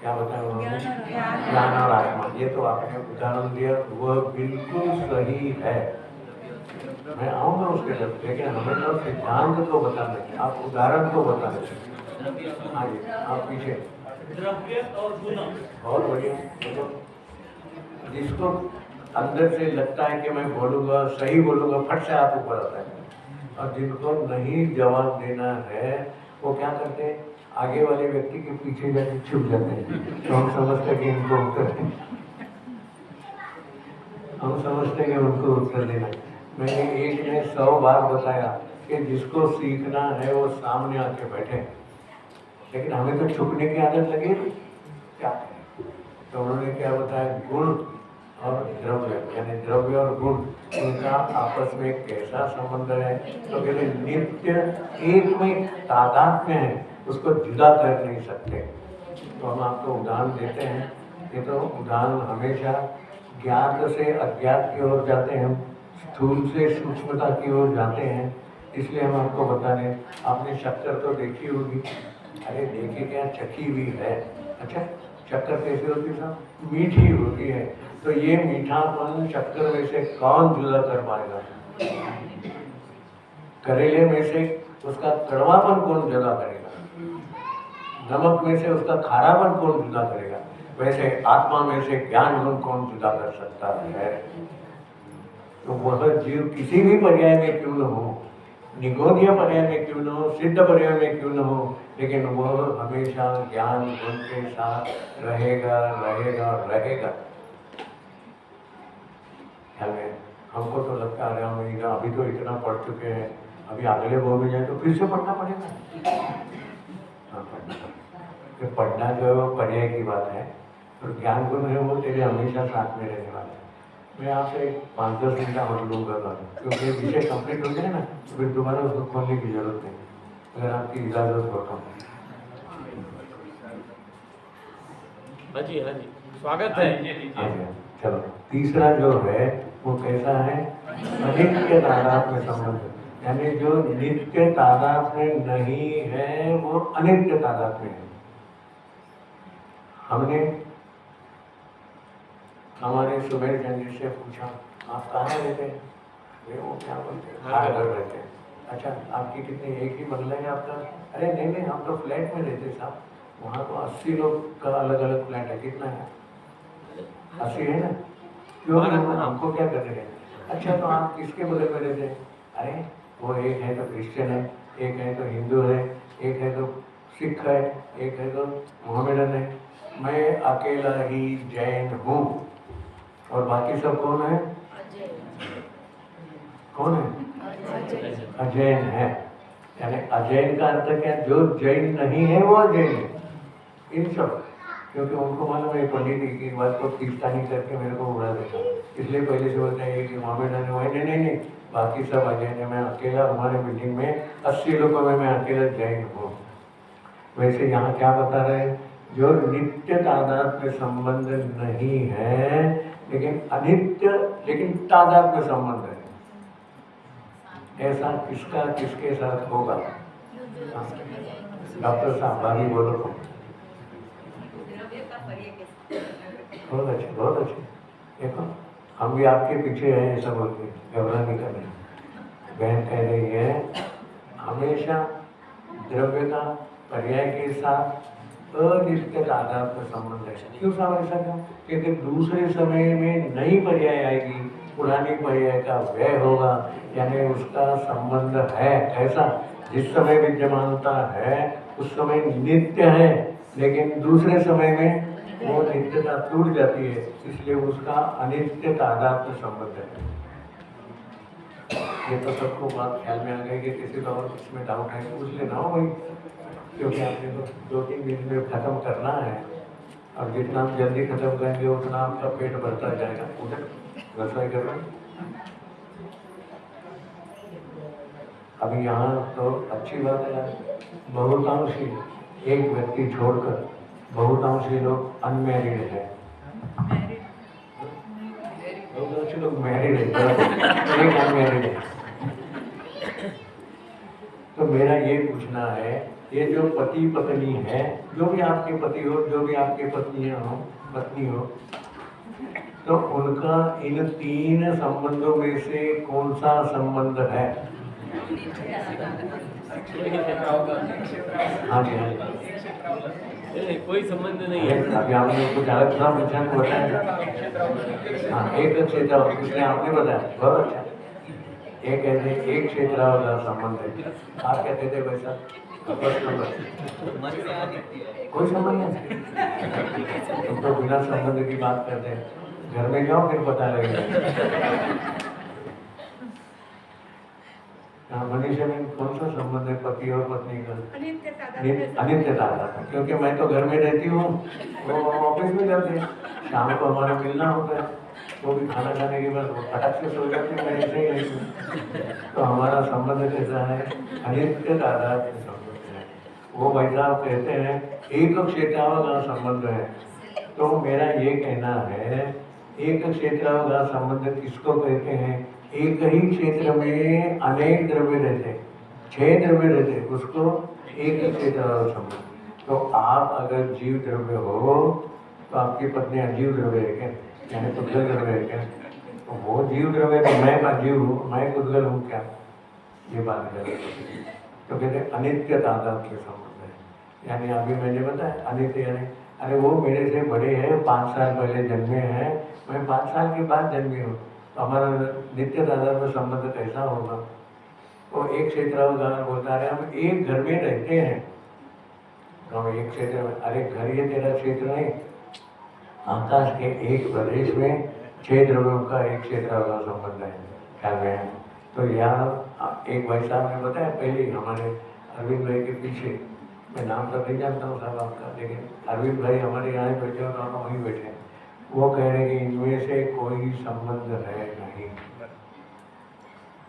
क्या बताया उन्होंने? ज्ञान और आत्मा। ये तो आपने उदाहरण दिया, वह बिल्कुल सही है, मैं आऊँगा उसके तरफ, लेकिन हमें तो सिद्धांत तो बता दें, आप उदाहरण तो बता दें। हाँ जी, आप पीछे। द्रव्य और गुण। बहुत बढ़िया। तो जिसको अंदर से लगता है कि मैं बोलूँगा, सही बोलूँगा, फट से आप ऊपर आता है, और जिनको नहीं जवाब देना है वो क्या करते हैं, आगे वाले व्यक्ति के पीछे जाके छुप जाते हैं। तो हम समझते हैं कि इनको उत्तर है, हम समझते हैं कि उनको उत्तर देना। मैंने एक ने 100 बार बताया कि जिसको सीखना है वो सामने आके बैठे, लेकिन हमें तो छुपने की आदत लगी थी, क्या करें। तो उन्होंने क्या बताया, गुण और द्रव्य, यानी द्रव्य और गुण उनका आपस में कैसा संबंध है। तो कहते नित्य एक में तादात्म्य है, उसको जुदा कर नहीं सकते। तो हम आपको उदाहरण देते हैं। ये तो उदाहरण हमेशा ज्ञात से अज्ञात की ओर जाते हैं, हम स्थूल से सूक्ष्मता की ओर जाते हैं। इसलिए हम आपको बता रहे हैं, आपने शक्कर तो देखी होगी। अरे देखी क्या, चखी हुई है। अच्छा, शक्कर कैसे होती है साहब? मीठी होती है। तो ये मीठापन शक्कर में से कौन जुदा कर पाएगा? करेले में से उसका कड़वापन कौन जुदा करेगा? नमक में से उसका खारापन कौन जुदा करेगा? वैसे आत्मा में से ज्ञान गुण कौन जुदा कर सकता है? तो वह जीव किसी भी पर्याय में क्यों न हो, निगोदीय पर्याय में क्यों न हो, सिद्ध पर्याय में क्यों न हो, लेकिन वह हमेशा ज्ञान गुण के साथ रहेगा रहेगा रहेगा। हमको तो लगता है हम अभी तो इतना पढ़ चुके हैं, अभी अगले भाव में जाए तो फिर से पढ़ना पड़ेगा। हाँ, पढ़ना। पढ़ना जो है वो पर्याय की बात है, और ज्ञान गुण है वो तेरे हमेशा साथ में रहने वाला है। मैं आपसे 5-10 मिनट और लूँगा, क्योंकि विषय कंप्लीट हो जाए ना तो फिर दोबारा उसको खोलने की जरूरत नहीं, अगर आपकी इजाज़त हो तो। हाँ जी, स्वागत है। चलो, तीसरा जो है वो कैसा है? अनित्य तादात्म्य संबंध, यानी जो नित्य तादात्म्य नहीं है वो अनित्य तादात्म्य है। हमने हमारे सुबह चंद जी से पूछा, आप कहाँ रहते हैं? वो क्या बोलते हैं, खारघर रहते हैं। अच्छा, आपकी कितनी, एक ही बंगला है आपका? अरे नहीं, हम तो फ्लैट में रहते साहब। वहाँ तो 80 लोग का अलग अलग फ्लैट है। कितना है? 80 है ना? क्यों हमको क्या कर रहे हैं? अच्छा, तो आप किसके बगल में रहते हैं? अरे वो एक है तो क्रिश्चियन है, एक है तो हिंदू है, एक है तो सिख है, एक है तो मोहम्मदन है। मैं अकेला ही जैन हूँ, और बाकी सब कौन है? कौन है? अजैन है। यानी अजैन का अर्थ क्या? जो जैन नहीं है वो अजैन है। इन सब, क्योंकि उनको मालूम है पंडित की बात को किस्तानी करके मेरे को उड़ा देता, इसलिए पहले से बोलते हैं कि मोहम्मदन है। नहीं, बाकी सब अजैन है। मैं अकेला, हमारे बिल्डिंग में 80 लोगों में मैं अकेला जैन हूँ। वैसे यहाँ क्या बता रहे हैं? जो नित्य तादात्म्य संबंध नहीं है, लेकिन अनित्य लेकिन तादात्म्य संबंध है। ऐसा किसका किसके साथ होगा? डॉक्टर साहब भाभी बोलो। बहुत अच्छे। देखो, हम भी आपके पीछे हैं, ऐसा बोल के घबरा नहीं कर रहे। बहन कह रही है हमेशा द्रव्य का पर्याय के साथ अनित्य तादात्म्य संबंध है। क्यों साहब ऐसा क्यों? क्योंकि दूसरे समय में नई पर्याय आएगी, पुरानी पर्याय का व्यय होगा, यानी उसका संबंध है। कैसा? जिस समय विद्यमानता है उस समय नित्य है, लेकिन दूसरे समय में वो नित्यता टूट जाती है, इसलिए उसका अनित्य तादात्म्य संबंध है। ये तो सबको बात ख्याल में आ गई कि किसी का और इसमें डाउट है तो उसलिए ना हो भाई, क्योंकि आपने तो 2-3 दिन में खत्म करना है, और जितना आप जल्दी खत्म करेंगे उतना आपका पेट बढ़ता जाएगा। उधर रसोई कर रहे अभी यहाँ तो अच्छी बात है यार, बहुतांशी एक व्यक्ति छोड़कर बहुतांशी लोग अनमैरिड है, बहुतांशी लोग मैरिड है, एक अनमैरिड है। तो मेरा ये पूछना है, ये जो पति पत्नी है, जो भी आपके पति हो, जो भी आपके पत्नी हो, तो उनका इन 3 संबंधों में से कौन सा संबंध है? हाँ जी, कोई संबंध नहीं है। अभी आपने कुछ अलग था पूछा तो बताया। हाँ, एक क्षेत्र, उसने आपने बताया, बहुत अच्छा। एक कहते एक क्षेत्र वाला संबंध है, आप कहते थे वैसा कोई संबंध नहीं। तुम तो बिना संबंध की बात करते हैं, घर में जाओ फिर पता लगेगा। हाँ, कंडीशन में कौन सा संबंध है पति और पत्नी का? अनित्य तादात्म्य अनित्य तादात्म्य। क्योंकि मैं तो घर में रहती हूँ, वो ऑफिस में जाते हैं, शाम को हमारा मिलना होता है, वो भी खाना खाने के बाद वो फटक से सो जाते हैं, मैं ऐसे ही रहती हूँ। तो हमारा संबंध कैसा है? अनित्य तादात्म्य संबंध है। वो भाई साहब कहते हैं एक क्षेत्रावगाह संबंध है। तो मेरा ये कहना है एक क्षेत्रावगाह संबंध किसको कहते हैं? एक ही क्षेत्र में अनेक द्रव्य रहते, 6 द्रव्य रहते, उसको एक क्षेत्रावगाह संबंध। तो आप अगर जीव द्रव्य हो तो आपकी पत्नी अजीव द्रव्य है क्या? यानी कुदगल द्रव्य है क्या? तो वो जीव द्रव्य तो मैं अजीव हूँ, मैं कुदगल हूँ क्या? ये बात कर रहे हैं। तो कहते अनित्य तादात्म्य संबंध है। यानी अभी मैंने बताया अनित्य यानी अरे वो मेरे से बड़े हैं, 5 साल पहले जन्मे हैं, मैं 5 साल के बाद जन्मी हूँ, तो हमारा नित्य तादात्म्य संबंध कैसा होगा? तो एक क्षेत्रावगाह बोलता है हम एक घर में रहते हैं, तो हम एक क्षेत्र में, अरे घर ये तेरा क्षेत्र नहीं, आकाश के एक प्रदेश में 6 द्रव्यों का एक क्षेत्रावगाह संबंध है। क्या में? तो यहाँ एक भाई साहब ने बताया पहले हमारे अरविंद भाई के पीछे, मैं नाम तो नहीं जानता हूँ साहब आपका, लेकिन अरविंद भाई हमारे यहाँ बैठे और दोनों वहीं बैठे, वो कह रहे हैं कि इनमें से कोई संबंध है नहीं।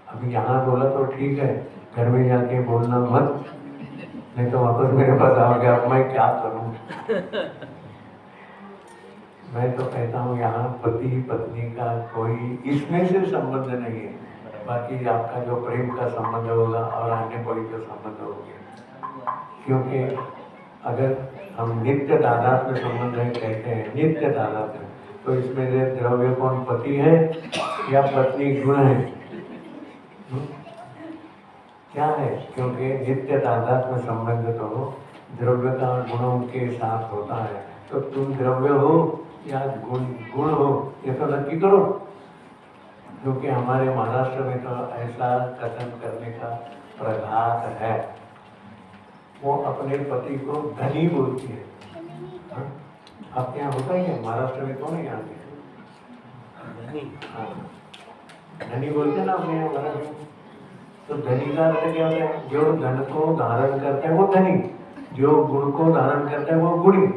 अभी यहाँ बोला तो ठीक है, घर में जाके बोलना मत, नहीं तो वापस मेरे पास आओगे, अब मैं क्या करूँ? मैं तो कहता हूँ यहाँ पति पत्नी का कोई इसमें से संबंध नहीं है, बाकी आपका जो प्रेम का संबंध होगा और अन्य कोई का संबंध होगा। क्योंकि अगर हम नित्य तादात्म्य संबंध है कहते हैं, नित्य तादात्म्य, तो इसमें से द्रव्य कौन पति है या पत्नी गुण है? क्या है? क्योंकि नित्य तादात्म्य संबंध तो द्रव्य का गुणों के साथ होता है। तो तुम द्रव्य हो या गुण हो, ये तो नक्की करो। क्योंकि हमारे महाराष्ट्र में तो ऐसा कथन करने का प्रघात है, वो अपने पति को धनी बोलती है। आपके यहाँ होता ही है? महाराष्ट्र में कौन है यहाँ पे? हाँ, धनी बोलते हैं ना अपने यहाँ महाराष्ट्र में। तो धनी का अर्थ क्या होता है? जो धन को धारण करता है वो धनी, जो गुण को धारण करता है वो गुणी।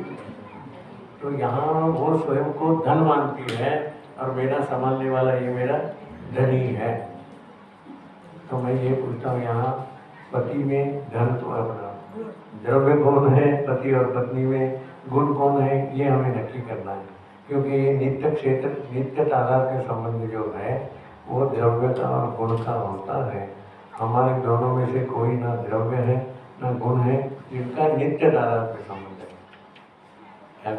तो यहाँ वो स्वयं को धन मानती है और मेरा संभालने वाला ये मेरा धनी है। तो मैं ये पूछता हूँ यहाँ पति में धन तो अपना द्रव्य कौन है, पति और पत्नी में गुण कौन है, ये हमें नक्की करना है। क्योंकि ये नित्य क्षेत्र नित्य तादात्म्य संबंध जो है वो द्रव्य का और गुण का होता है। हमारे दोनों में से कोई ना द्रव्य है ना गुण है जिनका नित्य तादात्म्य संबंध है।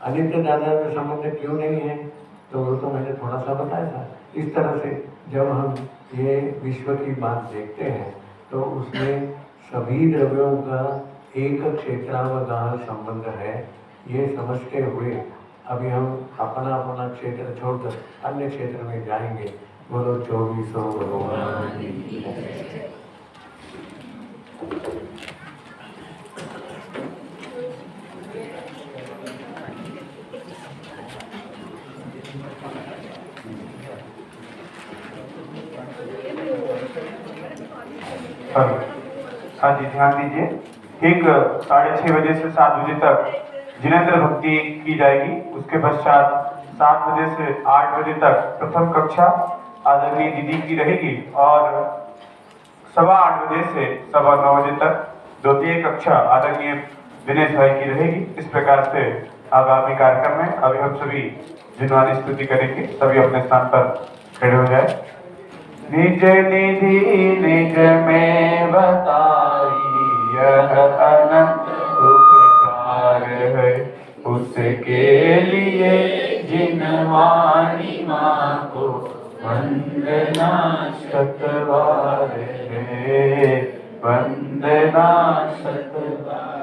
अनित्य तादात्म्य संबंध क्यों नहीं है? तो वो तो मैंने थोड़ा सा बताया था। इस तरह से जब हम ये विश्व की बात देखते हैं तो उसमें सभी द्रव्यों का एक क्षेत्रावगाह संबंध है, ये समझते हुए अभी हम अपना अपना क्षेत्र छोड़कर अन्य क्षेत्र में जाएंगे। बोलो 2400 भगवान। हाँ जी, ध्यान दीजिए। ठीक 6:30 बजे से 7 बजे तक जिनेंद्र भक्ति की जाएगी। उसके पश्चात 7 बजे से 8 बजे तक प्रथम कक्षा आदरणीय दीदी की रहेगी और 8:15 बजे से 9:15 बजे तक द्वितीय कक्षा आदरणीय दिनेश भाई की रहेगी। इस प्रकार से आगामी कार्यक्रम में अभी हम सभी जिनवानी स्तुति करेंगे। सभी अपने स्थान पर खड़े हो जाए। निज निधि निज में बताई यह अनंत उपकार है, उसके लिए जिनवानी माँ को वंदना शतबार है, वंदना शतबार।